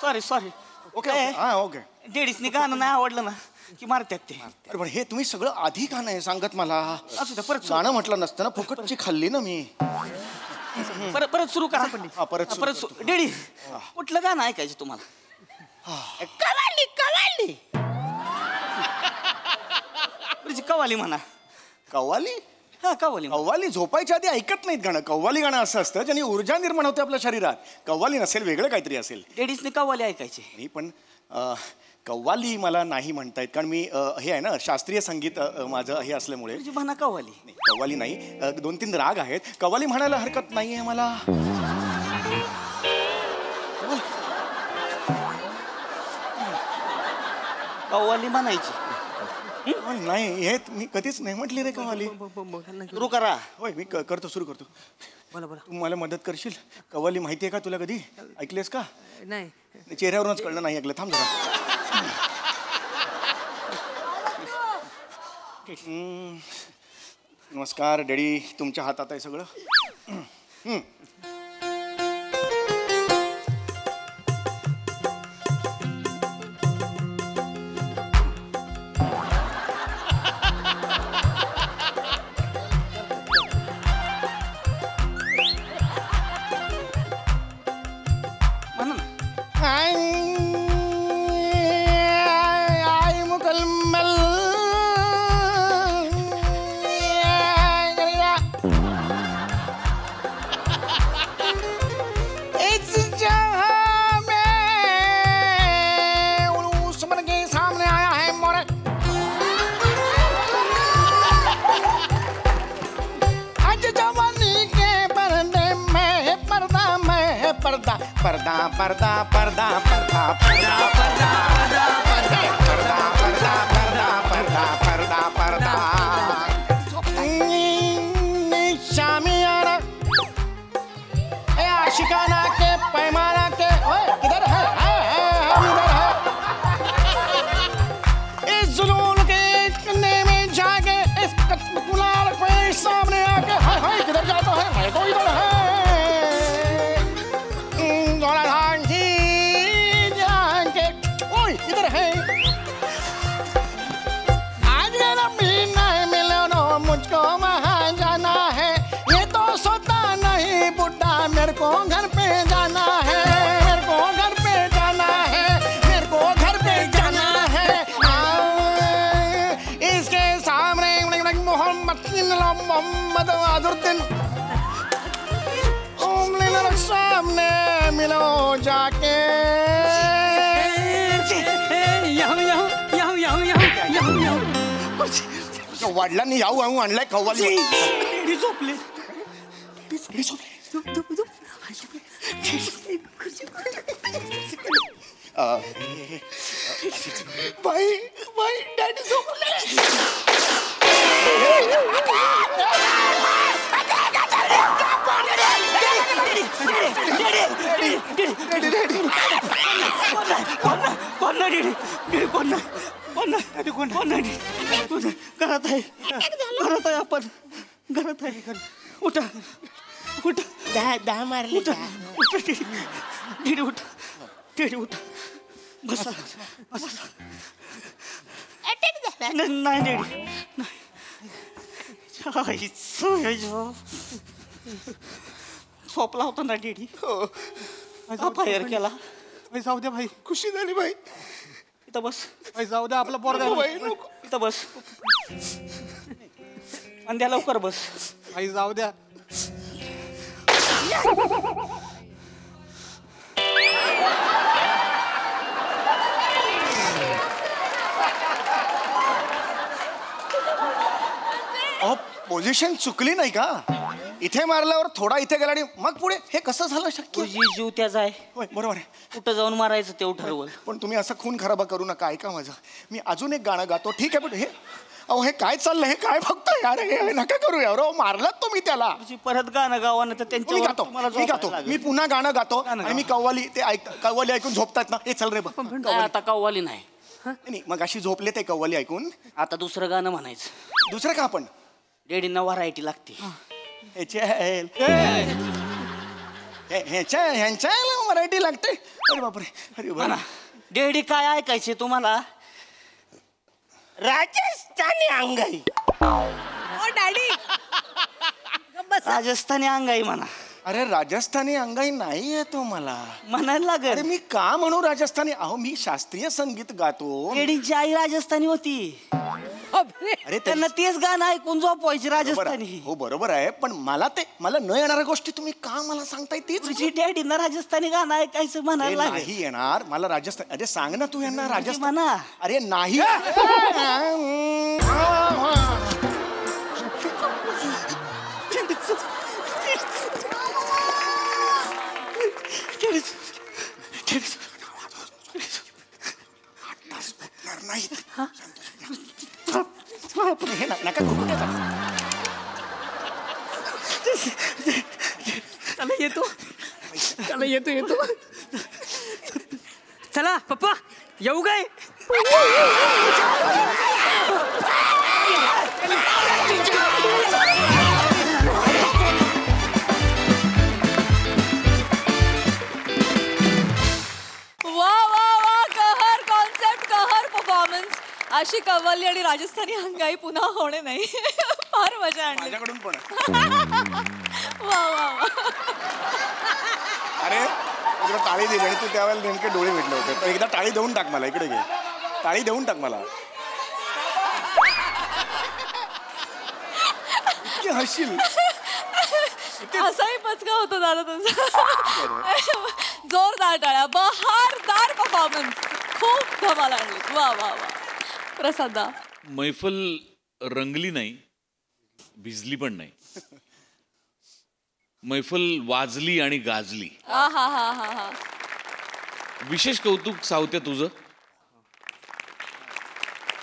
सॉरी. ओके हा ओके. डेडीसनी गाणं नाही आवडलं ना की मारतात ते. अरे पण हे तुम्ही सगळं आधी का नाही सांगत मला? असू द्या परत गाणं म्हटलं नसतं ना. फुकटची खाल्ली ना मी. परत सुरू करा. परत डेडी कुठलं गाणं ऐकायचं तुम्हाला? कवाली कवाली म्हणा. कव्वाली? हा कव्वाली. कव्वाली झोपायच्या आधी ऐकत नाहीत गाणं. कव्वाली गाणं असं असतं ज्याने ऊर्जा निर्माण होते आपल्या शरीरात. कव्वाली नसेल, वेगळं काहीतरी असेल. लेडीजने कव्वाली ऐकायची. नाही पण कव्वाली मला नाही म्हणतायत कारण मी हे आहे ना शास्त्रीय संगीत माझं हे असल्यामुळे. म्हणा कव्वाली. कव्वाली नाही. 2-3 राग आहेत. कव्वाली म्हणायला हरकत नाहीये मला. कव्वाली म्हणायची नाही. हे मी कधीच नाही म्हटली रे कव्वाली. सुरू करा. होय मी करतो सुरू करतो. बोला. तू मला मदत करशील? कव्वाली माहिती आहे का तुला? कधी ऐकलीस का? नाही चेहऱ्यावरूनच कळलं नाही ऐकलं. थांब जरा. नमस्कार डॅडी. तुमच्या हातात आहे सगळं. पर्दा पर्दा पर्दा पर्दा पर्दा पर्दा पर्दा पर्दा पर्दा पर्दा पर्दा पर्दा शामियाना ए आशिकाना के पैमाना के इधर है इधर है इस जुलून के कन्ने में जाके इस कुलाल पे सामने आके हाय किधर जाता है? मैं तो इधर है. इधर है आज मिलो मुझको वहाँ जाना है. ये तो सोता नहीं बुढ़ा मेरे को घर पे जाना है. मेरे को घर पे जाना है. मेरे को घर पे जाना है. इसके सामने मोहम्मद मोहम्मद अजरुद्दीन सामने मिलो जाके वडिलांनी याऊ याऊ आणलाय कव्वाली झोपले बाई बाई डॅडी झोपले घरात आहे आपण घरात आहे उठा उठा दहा मारले उठा दीदी उठा दीदी उठा बसा बसा नाही दीदी झोपला होता ना डीडी फायर केला जाऊ द्या भाई खुशी झाली भाई इथं बस जाऊ द्या आपला पोरगा भाई इथं बस आणि द्या लवकर बस भाई जाऊ द्या पोझिशन चुकली नाही का इथे मारल्यावर थोडा इथे गेला आणि मग पुढे हे कसं झालं शक्य जीव त्याचा आहे होय बरोबर आहे कुठं जाऊन मारायचं ते ठरवलं पण तुम्ही असं खून खराबा करू नका ऐका माझं मी अजून एक गाणं गातो ठीक आहे पण हे अहो हे काय चाललंय हे काय बघतोय यार हे नका करू यार मारलात तुम्ही त्याला परत गाणं गावानं तर मी गातो मी गातो मी पुन्हा गाणं गातो आणि मी कव्वाली ते कव्वाली ऐकून झोपतात ना हे चल रे आता कव्वाली नाही नाही मग अशी झोपले ते कव्वाली ऐकून आता दुसरं गाणं म्हणायचं दुसरं का आपण डेडींना व्हरायटी लागते ह्यांच्या मराठी लागते अरे बापरे अरे बा डेडी काय ऐकायचे तुम्हाला राजस्थानी अंगाई डॅडी राजस्थानी अंगाई म्हणा अरे राजस्थानी अंगाई नाही आहे तो मला म्हणायला अरे लागेल मी का म्हणू राजस्थानी अहो मी शास्त्रीय संगीत गातो डेडींची आई राजस्थानी होती अरे त्यांना तेच गाणं ऐकून झोपवायची राजस्थानी हो बरोबर आहे पण मला न येणाऱ्या गोष्टी तुम्ही का मला सांगताय तीच तुझी डॅडींना राजस्थानी गाणं ऐकायचं अरे म्हणायला लागेल नाही येणार मला राजस्थान अरे सांग ना तू यांना राजस्थान म्हणा अरे नाही नका चला येतो चला येतो चला पप्पा येऊ काय अशी कव्वाली आणि राजस्थानी अंगाई पुन्हा होणे नाही फार मजा आणली माझ्याकडून पण वा वा वा अरे तुला टाळी दिली आणि तू त्यावेळेला नेमके डोळे भेटले होते तर एकदा टाळी देऊन टाक मला इकडे घे टाळी देऊन टाक मला हशील असाही पचका होतो दादा तुझा जोरदार टाळ्या बहारदार परफॉर्मन्स खूप धमाल आणली वा वा वा प्रसादा मैफल रंगली नाही भिजली पण नाही मैफल वाजली आणि गाजली हा हा हा हा हा विशेष कौतुक सावत्या तुझं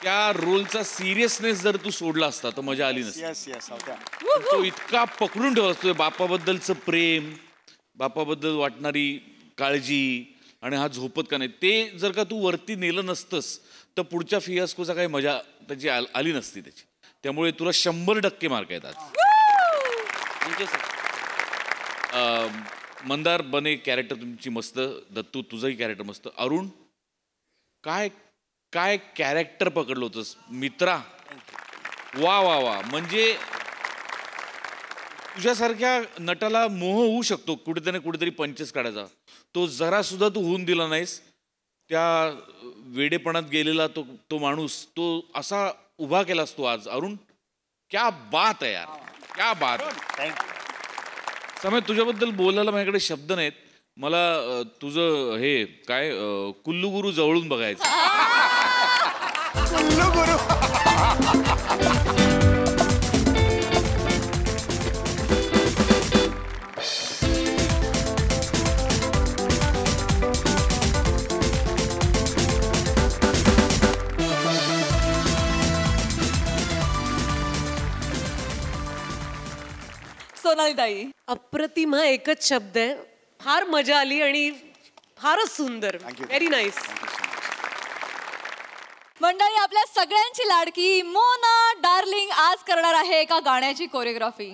त्या रोलचा सिरियसनेस जर तू सोडला असता तर मजा आली नसती यस यस तो इतका पकडून ठेवला असतोय बापाबद्दलचं प्रेम बापाबद्दल वाटणारी काळजी आणि हा झोपत का नाही ते जर का तू वरती नेलं नसतंस तर पुढच्या फियास्कोचा काही मजा त्याची आली नसती त्याची त्यामुळे तुला 100% मार्क येतात थँक्यू सर मंदार बने कॅरेक्टर तुमची मस्त दत्तू तुझंही कॅरेक्टर मस्त अरुण काय काय कॅरेक्टर पकडलं होतंस मित्रा वा वा वा म्हणजे तुझ्यासारख्या नटाला मोह होऊ शकतो कुठेतरी पंचेस काढायचा तो जरा सुद्धा तू होऊन दिला नाहीस त्या वेडेपणात गेलेला तो माणूस तो असा उभा केलास तो आज अरुण क्या बात आहे यार क्या बात. समय तुझ्याबद्दल बोलायला माझ्याकडे शब्द नाहीत. मला तुझं हे काय कुल्लू गुरु जवळून बघायचं. कुल्लू गुरु. सोनाली ताई. अप्रतिम हा एकच शब्द आहे. फार मजा आली आणि फारच सुंदर. Very nice. मंडळी, आपल्या सगळ्यांची लाडकी मोना डार्लिंग आज करणार आहे एका गाण्याची कोरिओग्राफी.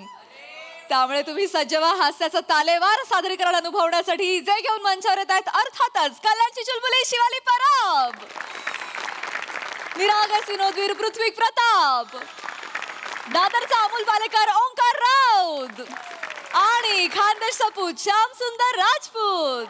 त्यामुळे तुम्ही सज्ज व्हा हास्याचा तालेवार सादरीकरण अनुभवण्यासाठी. जे घेऊन मंचावर येत आहेत अर्थातच कल्याणची चुलबुली शिवाली परब, निरागस विनोदवीर पृथ्वी प्रताप, दादरचा अमोल पालेकर ओंकार राऊत आणि खानदेश सपूत श्याम सुंदर राजपूत.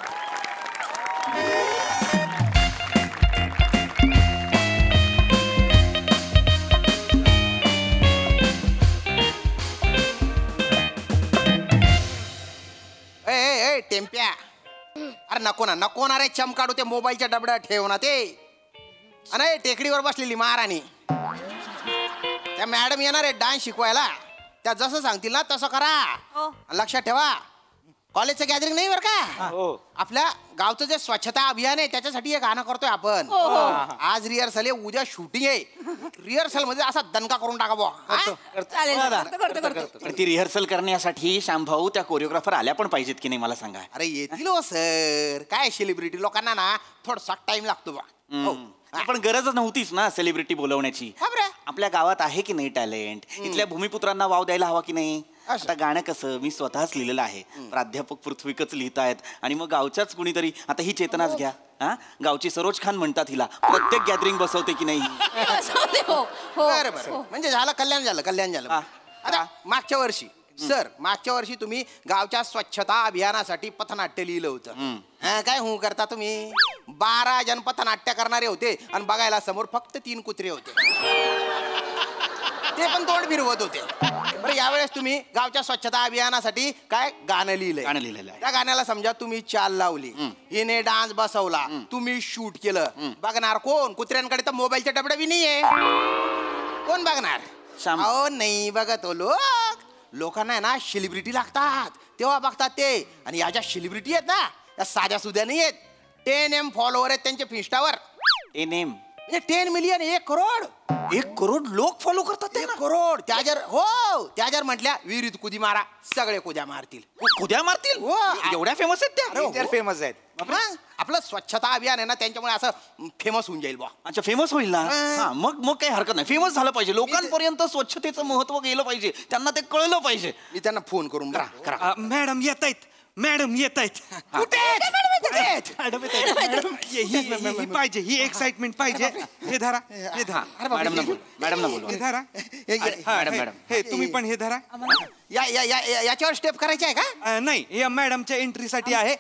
टेम्प्या, अरे नको ना रे, चम काढू ते मोबाईलच्या डबड्या ठेव ना ते. अरे टेकडीवर बसलेली महाराणी, त्या मॅडम येणार आहे डान्स शिकवायला. त्या जसं सांगतील ना तसं करा. लक्षात ठेवा, कॉलेजचं गॅदरिंग नाही बरं का. आपल्या गावचं जे स्वच्छता अभियान आहे त्याच्यासाठी हे गाणं करतोय आपण. आज रिहर्सल आहे, उद्या शूटिंग आहे. रिहर्सल मध्ये असा दणका करून टाका बुवा. पण ती रिहर्सल करण्यासाठी श्यामभाऊ त्या कोरिओग्राफर आल्या पण पाहिजेत की नाही मला सांगा. अरे येतील हो सर, काय सेलिब्रिटी लोकांना ना थोडासा टाइम लागतो बा. पण गरजच नव्हतीच ना सेलिब्रिटी बोलवण्याची. आपल्या गावात आहे की नाही टॅलेंट. इथल्या भूमिपुत्रांना वाव द्यायला हवा की नाही. आता गाणं कसं मी स्वतःच लिहिलेलं आहे, प्राध्यापक पृथ्वीकच लिहितायत आणि मग गावच्याच कुणीतरी. आता ही चेतनाच घ्या, हा गावची सरोज खान म्हणतात हिला, प्रत्येक गॅदरिंग बसवते की नाही. म्हणजे झालं कल्याण झालं. आता मागच्या वर्षी तुम्ही गावच्या स्वच्छता अभियानासाठी पथनाट्य लिहिलं होतं. काय हो करता तुम्ही. 12 जण पथनाट्य करणारे होते आणि बघायला समोर फक्त 3 कुत्रे होते, ते पण तोंड फिरवत होते. बरं यावेळेस तुम्ही गावच्या स्वच्छता अभियानासाठी काय गाणं लिहिलंय. त्या गाण्याला समजा तुम्ही चाल लावली, हिने डान्स बसवला, तुम्ही शूट केलं. बघणार कोण. कुत्र्यांकडे तर मोबाईलचे डबडे बी नाहीये. कोण बघणार. अहो नाही बघत हो लोकांना आहे ना सेलिब्रिटी लागतात तेव्हा बघतात ते. आणि या ज्या सेलिब्रिटी आहेत ना त्या साध्या सुद्धा नाही आहेत. 10 M फॉलोवर आहेत त्यांचे इन्स्टावर. 10 मिलियन, 1 करोड. 1 करोड लोक फॉलो करतात. 1 करोड. त्या जर म्हटल्या विहिरीत कुदी मारा, सगळे कुद्या मारतील. हो एवढ्या फेमस आहेत त्या. फेमस आहेत. आपलं स्वच्छता अभियान आहे ना त्यांच्यामुळे असं फेमस होऊन जाईल बा. अच्छा फेमस होईल ना. मग काही हरकत नाही. फेमस झालं पाहिजे. लोकांपर्यंत स्वच्छतेचं महत्व गेलं पाहिजे, त्यांना ते कळलं पाहिजे. मी त्यांना फोन करून करा. मॅडम येत आहेत. ही पाहिजे, ही एक्साइटमेंट पाहिजे. हे धरा. मॅडम हे धरा. हे तुम्ही पण हे धरा. याच्यावर स्टेप करायची आहे का. नाही, या मॅडमच्या एंट्रीसाठी आहे.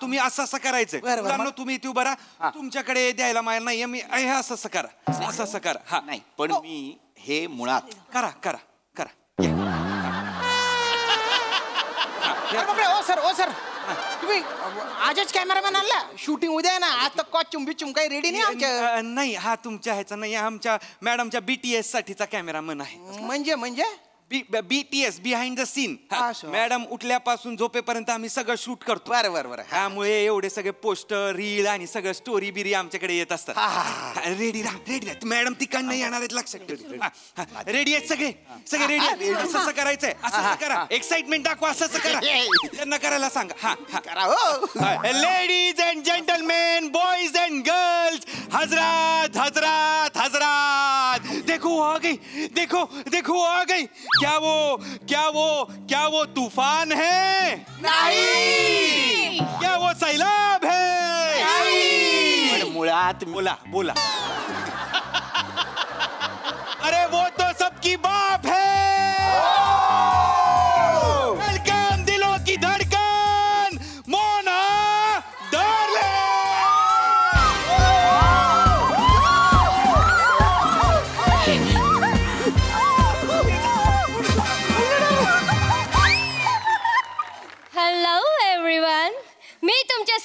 तुम्ही असं करायचं. मुलांना तुम्ही इथे उभा राहा. तुमच्याकडे द्यायला मला नाही, मी असं करा. असं करा. हा नाही पण मी हे मुळात करा. ओ सर तुम्ही आजच कॅमेरामॅन आणला. शूटिंग उद्या ना. आज तर कॉस्ट्युम बिच्युम काही रेडी नाही आमच्या. नाही हा तुमच्या ह्याचा नाही, आमच्या मॅडमच्या BTS साठीचा कॅमेरामन आहे. म्हणजे BTS behind the scene. Madam उठल्यापासून झोपेपर्यंत आम्ही सगळं शूट करतो. बरं. त्यामुळे एवढे सगळे पोस्टर, रील आणि सगळं स्टोरी बिरी आमच्याकडे येत असतात. रेडी राहा. मॅडम तिकडनं येणार आहेत, लक्षात ठेवा. रेडी आहेत सगळे रेडी आहेत. असं करायचंय. असं करा. एक्साइटमेंट दाखवा. असं करा. त्यांना करायला सांगा. Ladies and gentlemen, boys and girls, हजरात. देखो आ गई. क्या वो तूफान है? नहीं. क्या वो सैलाब है? नहीं. मुळात बोला. अरे वो तो सबकी बाप है. वेलकम दिलों की धड़कन, मोना डार्लिंग.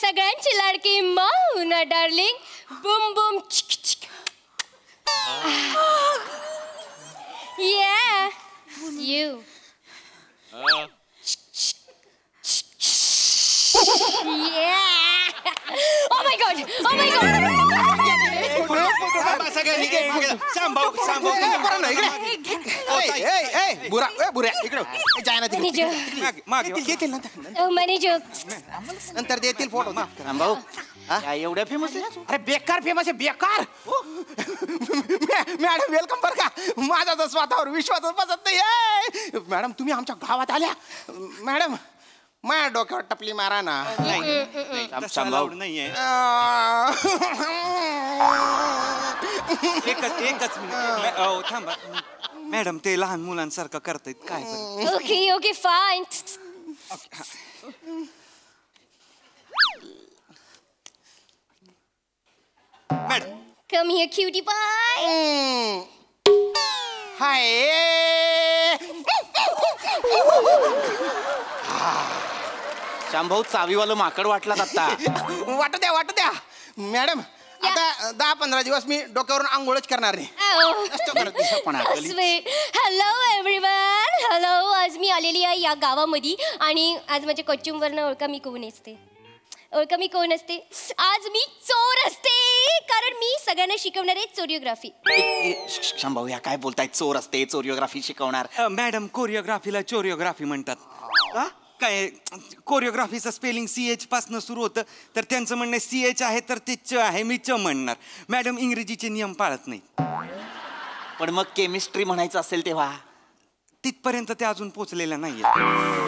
सगळ्यांची लाडकी माऊ ना darling Bum Bum Yeah, you. Yeah. Oh my god. Oh my god. Manager. नंतर देतील फोटो भाऊ एवढ्या फेमस आहे अरे बेकार फेमस आहे बेकार मॅडम वेलकम बर का माझा तर स्वतःवर विश्वासच बसत नाही मॅडम तुम्ही आमच्या गावात आल्या मॅडम माझ्या डोक्यावर टपली मारा ना नाहीये एकच मिनिट थांबा मॅडम ते लहान मुलांसारखं करतायत काय Okay, fine. Madam Come here, cutie pie. हाय शामभाऊ चावीवालं माकड वाटलात आता वाटू द्या मॅडम आता 10-15 दिवस मी डोक्यावरून आंघोळच करणार नाही हॅलो एव्हरीवन हॅलो आज मी आलेली आहे या गावामध्ये आणि आज माझ्या कॉस्ट्युमवरनं ओळखा मी कोण असते आज मी चोर असते कारण मी सगळ्यांना शिकवणार आहे चोरिओग्राफी शामभाऊ या काय बोलताय चोर असते चोरिओग्राफी शिकवणार मॅडम कोरिओग्राफीला चोरिओग्राफी म्हणतात काय कोरिओग्राफीचं स्पेलिंग CH पासून सुरू होतं तर त्यांचं म्हणणं CH आहे तर ते च आहे मी च म्हणणार मॅडम इंग्रजीचे नियम पाळत नाही पण मग केमिस्ट्री म्हणायचं असेल तेव्हा तिथपर्यंत ते अजून पोचलेलं नाहीये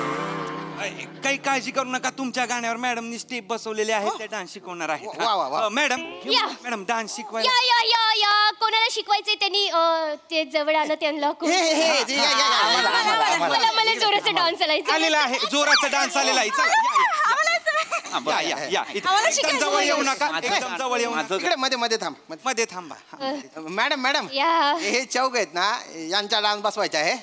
काही काळजी करू नका तुमच्या गाण्यावर मॅडमनी स्टेप बसवलेले आहेत ते डान्स शिकवणार आहेत मॅडम डान्स शिकवायला या कोणाला शिकवायचंय त्यांनी ते जवळ आलं त्यांना मला जोराचा डान्स आलेला आहे जोराचा डान्स आलेला आहे एकदम जवळ येऊ नका एकदम जवळ येऊ नका इकडे मध्ये थांबा मॅडम हे चौक आहेत ना यांचा डान्स बसवायचा आहे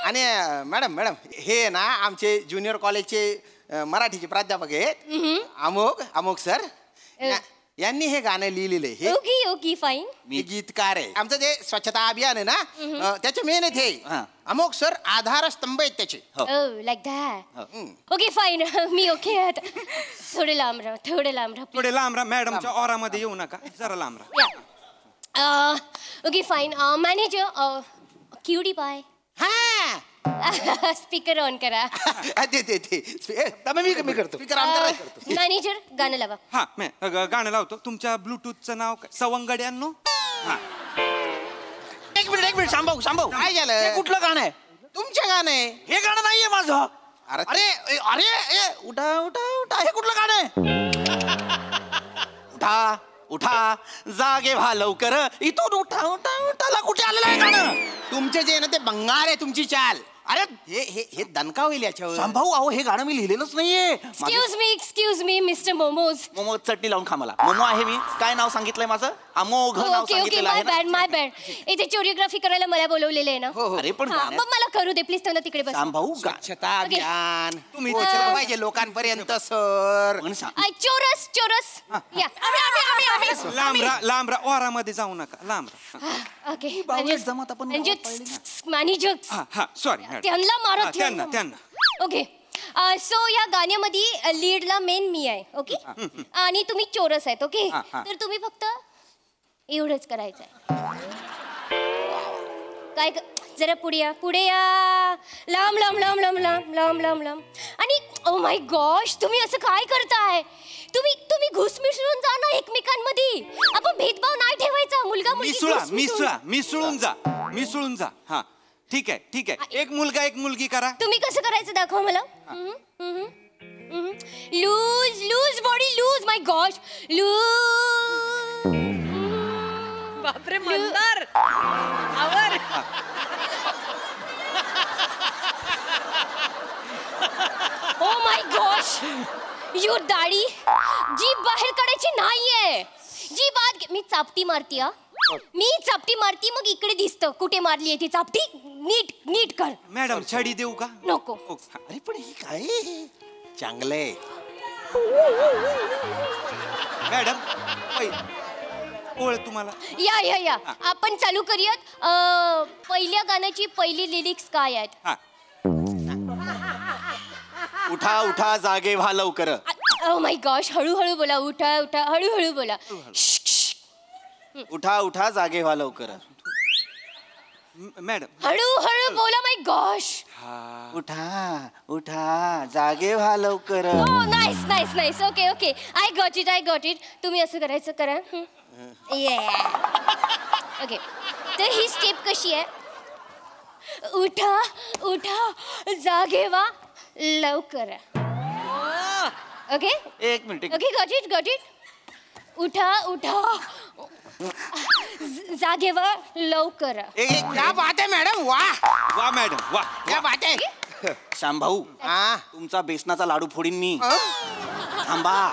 आणि मॅडम हे ना आमचे ज्युनियर कॉलेजचे मराठीचे प्राध्यापक आहेत अमोक सर यांनी हे गाणं लिहिलेलं आहे ओके फाईन मी गीतकार आहे आमचं जे स्वच्छता अभियान आहे ना त्याचे मेन आहेत हे अमोक सर आधारस्तंभ आहेत त्याचे like that okay fine me okay थोडे लांब राहा मॅडमच्या ओरामध्ये येऊ नका जरा लांब राहा ओके फाईन मॅनेजर क्युटी पाय स्पीकर ऑन करा मी करतो स्पीकर ऑन करा मॅनेजर गाणं लावा हा गाणं लावतो तुमच्या ब्लूटूथचं नाव काय सवंगड्यांनो एक मिनिट शामभाऊ काय झालं कुठलं गाणं आहे तुमचं गाणं आहे हे गाणं नाहीये माझं अरे उठा हे कुठलं गाणं आहे उठा जागे व्हा लवकर इथून उठाला कुठे आलेलं आहे गाणं तुमचे जे ना ते बंगार आहे तुमची चाल अरे हे दणका होईल याच्यावर शामभाऊ अहो हे गाणं मी लिहिलेलंच नाहीये एक्सक्यूज मी मिस्टर मोमोज चटणी लावून खा मला मोमो आहे मी काय नाव सांगितलंय माझं अमोघ नाव सांगितलेलं आहे माय बॅड इथे चोरिओग्राफी करायला मला बोलवलेलं आहे ना अरे पण मग मला करू दे प्लीज त्यांना तिकडे बस शामभाऊ स्वच्छता अभियान तुम्ही पोहोचलं पाहिजे लोकांपर्यंत सर चोरस या लांब रा ओरामध्ये जाऊ नका लांब ओके जमत मॅनेजर सॉरी त्यांना मारत त्यांना ओके सो या गाण्यामध्ये लीडला मेन मी आहे ओके आणि तुम्ही चोरस आहेत ओके तर तुम्ही फक्त एवढंच करायचं आहे काय जरा पुढे या लांब आणि ओ माय गॉश तुम्ही असं काय करताय तुम्ही घुसमिसळून जा ना एकमेकांमध्ये आपण भेदभाव नाही ठेवायचा मुलगा मिसळून जा हा ठीक आहे एक मुलगा एक मुलगी करा तुम्ही कसं करायचं दाखवा मला loose body loose my gosh loose बापरे मंदार आवर ओ माय गॉश यू दाढी जी बाहेर काढायची नाहीये जी बात मी चापटी मारती मग इकडे दिसतं कुठे मारली आहे ती चापटी नीट कर मॅडम छडी देऊ का नको अरे पण ही काय चांगलंय मॅडम ओळ तुम्हाला या या या आपण चालू करूयात. पहिल्या गाण्याची पहिली लिरिक्स काय आहेत? उठा उठा जागे व्हा लवकर. ओ माय गॉश, हळूहळू बोला. उठा उठा हळूहळू बोला. उठा उठा जागे व्हा लवकर. मॅडम हळूहळू बोला. माय गॉश. उठा उठा जागे व्हा लवकर. Nice nice nice. Okay okay, I got it, I got it. तुम्ही असं करायचं करा. ओके, तर ही स्टेप कशी आहे? उठा उठा जागे व्हा लवकर. ओके एक minute. Okay, got it got it. उठा उठा जागे व्हा लवकर. क्या बात आहे मॅडम. वा वा मॅडम वा. क्या बात आहे. श्याम भाऊ, तुमचा बेसनाचा लाडू फोडीन मी. थांबा,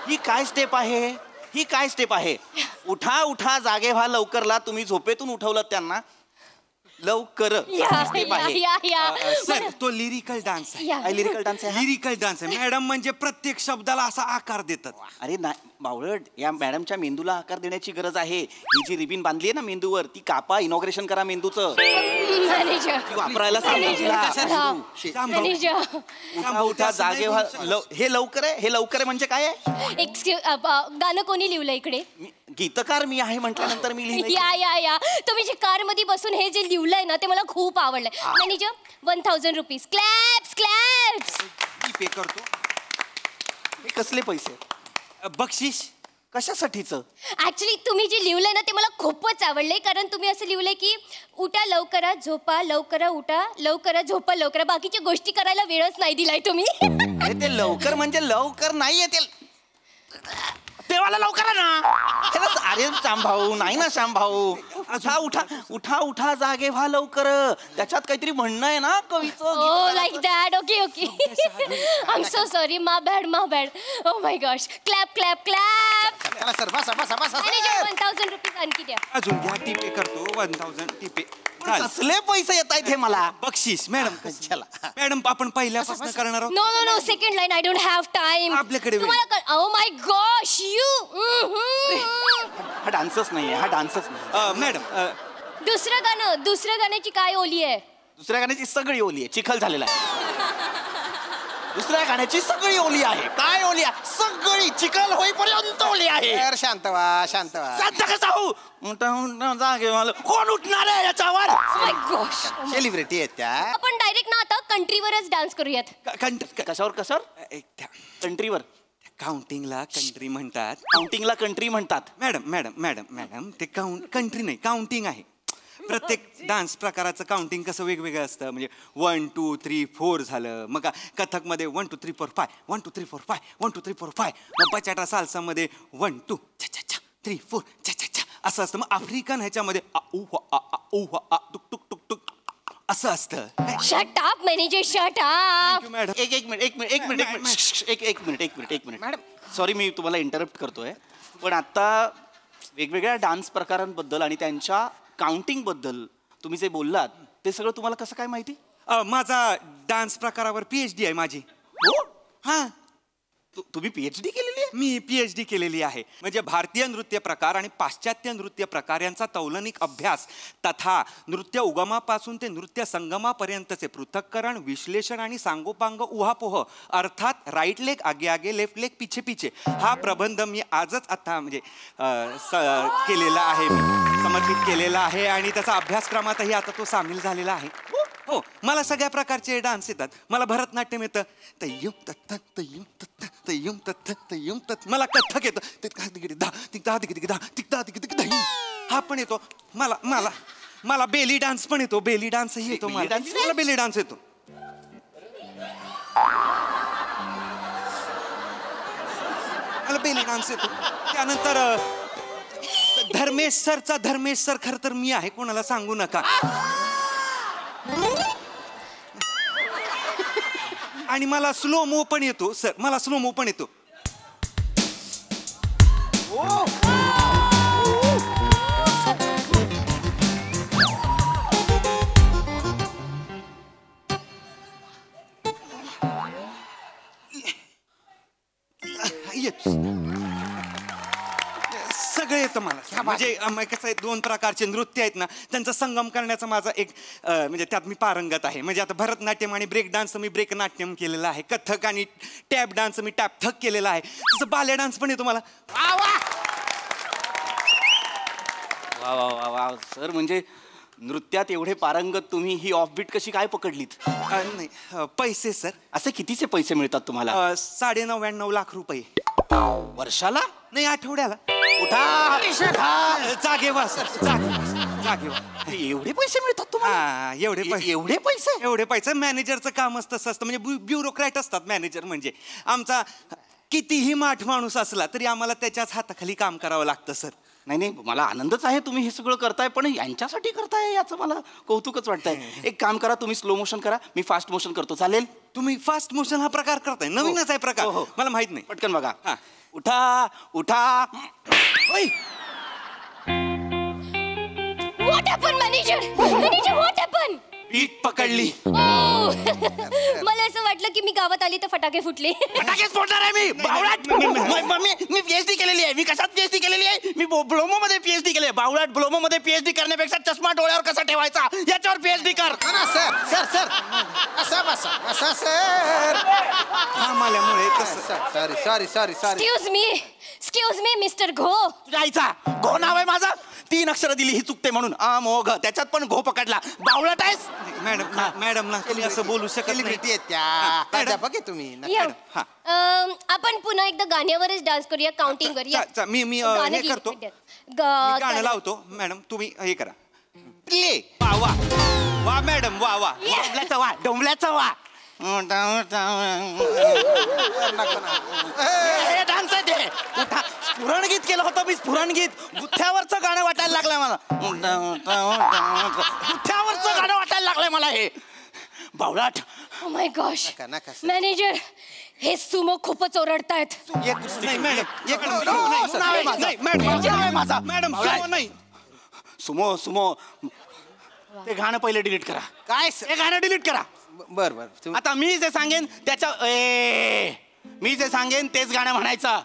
ही काय स्टेप आहे? ही काय स्टेप आहे? उठा उठा जागे व्हा लवकरला तुम्ही झोपेतून उठवलं त्यांना लवकर. सर तो लिरिकल डान्स आहे. लिरिकल डान्स आहे. लिरिकल डान्स आहे मॅडम. म्हणजे प्रत्येक शब्दाला असा आकार देतात. अरे नाही बावळट, या मॅडमच्या मेंदूला आकार देण्याची गरज आहे. ही जी रिबीन बांधली आहे ना मेंदूवर, ती कापा, इनॉग्रेशन करा मेंदूचं. वापरायला उठा उठा जागे व्हा. हे लवकर आहे. हे लवकर आहे म्हणजे काय आहे? गाणं कोणी लिहिलं इकडे? गीतकार मी आहे म्हटल्यानंतर मी लिहिलं. या या या तुम्ही जे कार मध्ये बसून हे जे लिहिलंय ना ते मला खूप आवडलंय. Manager 1000 rupees. Claps claps. Pay करतो. हे कसले पैसे? बक्षीस कशासाठीच? ऍक्च्युली तुम्ही जे लिहिलंय ना ते मला खूपच आवडलंय. कारण तुम्ही असं लिहिलंय की उठा लवकरा झोपा लवकरा उठा लवकरा झोपा लवकरा. बाकीच्या गोष्टी करायला वेळच नाही दिलाय तुम्ही. ते लवकर म्हणजे लवकर नाहीये ते देवाला लवकर ना. अरे श्यामभाऊ नाही ना श्यामभाऊ. उठा उठा उठा उठा जागे व्हा लवकर. त्याच्यात काहीतरी म्हणणं आहे ना कवीचं. Oh like that. Okay okay, I am so sorry. My bad my bad. Oh my gosh. Clap clap clap. Sir बसा बसा बसा. 1000 रुपीज आणखी द्या. अजून घ्या. टिपे करतो. 1000 टिपे. कसले पैसे येत आहेत हे मला? बक्षीस मॅडम. कशाला मॅडम? आपण पहिल्यापासून करणार आहोत. No no no, second line. I don't have time. आपल्याकडे ओ माय गॉश यू. हा डान्सच नाहीये. हा डान्सच नाही. मॅडम दुसऱ्या गाण्याची काय ओली आहे? दुसऱ्या गाण्याची सगळी ओली आहे. चिखल झालेला आहे. दुसऱ्या गाण्याची सगळी ओली आहे. काय ओली आहे? सगळी चिखल होईपर्यंत ओली आहे. शांत व्हा शांत व्हा. शांत कसा हो? जागे मला कोण उठणार आहे याच्यावर? सेलिब्रिटी आहेत त्या. आपण डायरेक्ट ना आता कंट्रीवरच डान्स करूयात. कशावर कशावर? कंट्रीवर. काउंटिंगला कंट्री म्हणतात. काउंटिंगला कंट्री म्हणतात. मॅडम मॅडम मॅडम मॅडम ते कंट्री नाही, काउंटिंग आहे. प्रत्येक डान्स प्रकाराचं काउंटिंग कसं वेगवेगळं असतं. म्हणजे 1 2 3 4 झालं. मग कथकमध्ये 1 2 3 4 5 1 2 3 4 5 1 2 3 4 5. मग बचाटा साल्सामध्ये 1 2 3 4 असं असतं. मग आफ्रिकन ह्याच्यामध्ये टुक टुक टुक टुक असं असतं. Shut up manager, shut up. Madam एक मिनिट मॅडम. सॉरी मी तुम्हाला इंटरप्ट करतोय, पण आता वेगवेगळ्या डान्स प्रकारांबद्दल आणि त्यांच्या काउंटिंग बद्दल तुम्ही जे बोललात ते सगळं तुम्हाला कसं काय माहिती? माझा डान्स प्रकारावर PhD आहे माझी. हो? हा. तुम्ही PhD केलेली आहे? मी PhD केलेली आहे. म्हणजे भारतीय नृत्य प्रकार आणि पाश्चात्य नृत्य प्रकार यांचा तौलनिक अभ्यास तथा नृत्य उगमापासून ते नृत्य संगमापर्यंतचे पृथक्करण, विश्लेषण आणि सांगोपांग उहापोह अर्थात राईट लेग आगे आगे लेफ्ट लेग पिछे पिछे हा प्रबंध मी आजच आता म्हणजे केलेला आहे, समर्पित केलेला आहे आणि त्याचा अभ्यासक्रमातही आता तो सामील झालेला आहे. हो, मला सगळ्या प्रकारचे डान्स येतात. मला भरतनाट्यम येतं. तय्युम तत्त तय्युम तत्त तय्युम तत्त तय्युम तत्त. मला कथ्थक येतं. हा पण येतो मला. मला मला बेली डान्स पण येतो. बेली डान्सही येतो मला. बेली डान्स येतो. मला बेली डान्स येतो. त्यानंतर धर्मेश सर खर तर मी आहे, कोणाला सांगू नका. आणि मला स्लो मो पण येतो सर. मला स्लो मो पण येतो. सगळं येतं मला. म्हणजे कसं आहे, 2 प्रकारचे नृत्य आहेत ना, त्यांचा संगम करण्याचा माझा एक म्हणजे त्यात मी पारंगत आहे. म्हणजे आता भरतनाट्यम आणि ब्रेक डान्स मी ब्रेक नाट्यम केलेलं आहे, कथक आणि टॅप डान्स मी टॅप थक केलेला आहे, तसं बाले डान्स पण येतो मला. वा वा वा वा सर, म्हणजे नृत्यात एवढे पारंगत तुम्ही, ही ऑफबीट कशी काय पकडलीत? नाही, पैसे सर. असे कितीचे पैसे मिळतात तुम्हाला? 99.5 लाख रुपये. वर्षाला? नाही, आठवड्याला. उठा जागेवा सर, जागेवा. एवढे पैसे मिळतात तुम्हाला? एवढे पैसे मॅनेजरचं कामच तसं असतं. म्हणजे ब्युरोक्रॅट असतात मॅनेजर. म्हणजे आमचा कितीही माठ माणूस असला तरी आम्हाला त्याच्याच हाताखाली काम करावं लागतं सर. नाही, मला आनंदच आहे तुम्ही हे सगळं करताय, पण यांच्यासाठी करताय याचं मला कौतुकच वाटतंय. एक काम करा, तुम्ही स्लो मोशन करा, मी फास्ट मोशन करतो, चालेल? तुम्ही फास्ट मोशन हा प्रकार करताय? नवीनच आहे प्रकार, मला माहित नाही. पटकन बघा. उठा उठा. What happen manager? What happen? पीठ पकडली. मला असं वाटलं की मी गावात आली तर फटाके फुटले. फटाकेच फोडणार आहे मी. बावळाट. मी पीएचडी केलेली आहे. मी कशात पीएचडी केलेली आहे? मी ब्लोमो मध्ये पीएचडी केली आहे. बावळाट, ब्लोमो मध्ये पीएचडी करण्यापेक्षा चष्मा डोळ्यावर कसा ठेवायचा याच्यावर पीएचडी कर. सर काम आल्यामुळे सॉरी. एक्सक्यूज मी मिस्टर घो. तुझ्या आईचा घो नाव आहे माझं. 3 अक्षरं दिली ही चुकते म्हणून. मोघ, त्याच्यात पण घो पकडला. बावळाट आहेस. मॅडम ना तुम्ही असं बोलू शकत नाही. प्राध्यापक आहे तुम्ही. आपण पुन्हा एकदा गाण्यावरच डान्स करूया, काउंटिंग वर. मी हे करतो, गाणं लावतो. मॅडम तुम्ही हे करा. प्ले. वा मॅडम, वा डोंबल्याचा वा. डान्स आहे ते. उठा. स्फुरणगीत केलं होतं मी, स्फुरणगीत. गुथ्यावरचं गाणं वाटायला लागलंय मला. गुथ्यावरचं गाणं वाटायला लागलंय मला हे. बावळाट. ओ माय गॉश मॅनेजर, हे सुमो खूपच ओरडतायत. सुमो ते गाणं पहिले डिलीट करा. काय? हे गाणं डिलीट करा. बरं. आता मी जे सांगेन मी जे सांगेन तेच गाणं म्हणायचं.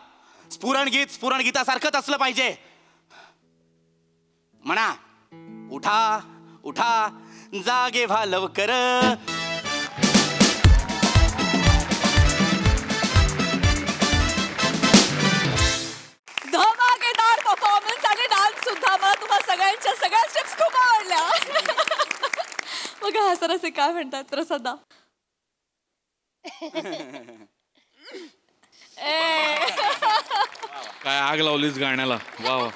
स्फुरणगीतासारखंच असलं पाहिजे. म्हणा. उठा जागे व्हा लवकर. धमाकेदार परफॉर्मन्स आणि डान्स सुद्धा. मला तुम्हा सगळ्यांच्या सगळ्या स्टेप्स खूप आवडल्या. बघा हा सर असे काय म्हणतात प्रसादा. काय आग लावलीस गाण्याला. वा वा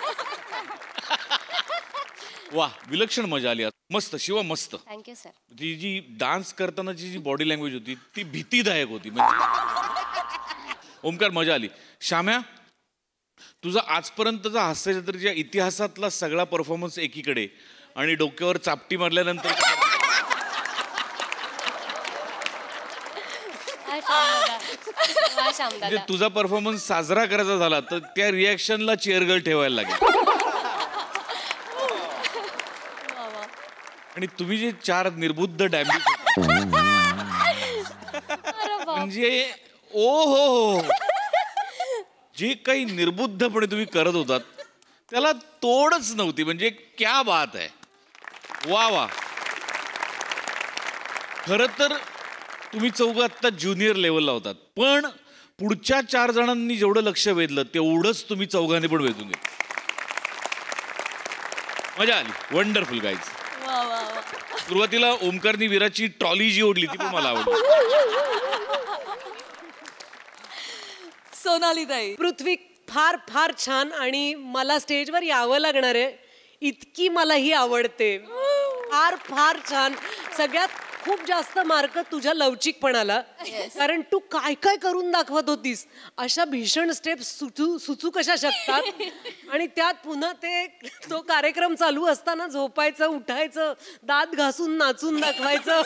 वा, विलक्षण मजा आली. मस्त शिवा, मस्त. Thank you sir. ती जी डान्स करतानाची जी बॉडी लँग्वेज होती ती भीतीदायक होती. म्हणजे ओमकार, मजा आली. श्याम्या, तुझा आजपर्यंतचा हास्यजत्रेच्या इतिहासातला सगळा परफॉर्मन्स एकीकडे आणि डोक्यावर चापटी मारल्यानंतर म्हणजे तुझा परफॉर्मन्स साजरा करायचा झाला तर त्या रिॲक्शनला चेअरगर्ल ठेवायला लागेल. आणि तुम्ही जे 4 निर्बुद्ध डॅमेज म्हणजे ओ हो, जे काही निर्बुद्धपणे तुम्ही करत होतात त्याला तोडच नव्हती. म्हणजे क्या बात आहे. वा वा. खरं तर तुम्ही चौघं आत्ता ज्युनियर लेवलला होतात, पण पुढच्या 4 जणांनी जेवढं लक्ष वेधलं तेवढंच तुम्ही चौघांनी पण वेधून घेतलं. मजा आली. Wonderful guys. सुरुवातीला ओमकारनी विराची ट्रॉली जी ओढली ती पण मला आवडली. सोनाली ताई. पृथ्वी, फार फार छान. आणि मला स्टेजवर यावं लागणार आहे, इतकी मला ही आवडते. फार फार छान. सगळ्यात खूप जास्त मार्क तुझ्या लवचिकपणाला. कारण तू काय काय करून दाखवत होतीस. अशा भीषण स्टेप्स सुचू कशा शकतात. आणि त्यात पुन्हा तो कार्यक्रम चालू असताना झोपायचं, उठायचं, दात घासून नाचून दाखवायचं.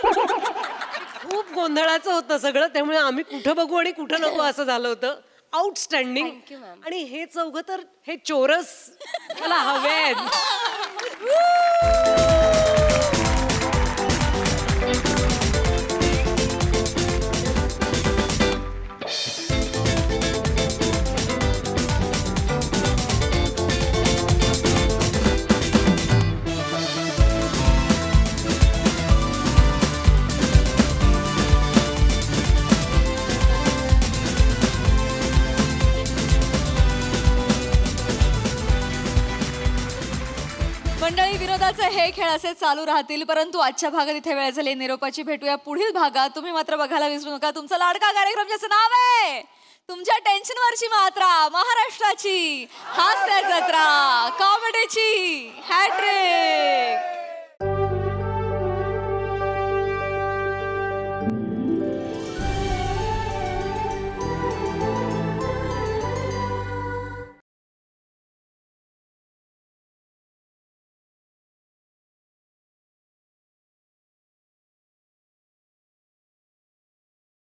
खूप गोंधळाचं होतं सगळं. त्यामुळे आम्ही कुठं बघू आणि कुठं नको असं झालं होतं. आउटस्टँडिंग. आणि हे चौघं तर हे चोरस मला हवे आहेत. नाटकाचे हे खेळ असे चालू राहतील, परंतु आजच्या भागात इथे वेळ झाली निरोपाची. भेटूया पुढील भागात. तुम्ही मात्र बघायला विसरू नका तुमचा लाडका कार्यक्रम ज्याचं नाव आहे तुमच्या टेन्शनवरची मात्रा, महाराष्ट्राची हास्य जत्रा, कॉमेडीची हॅट्रिक.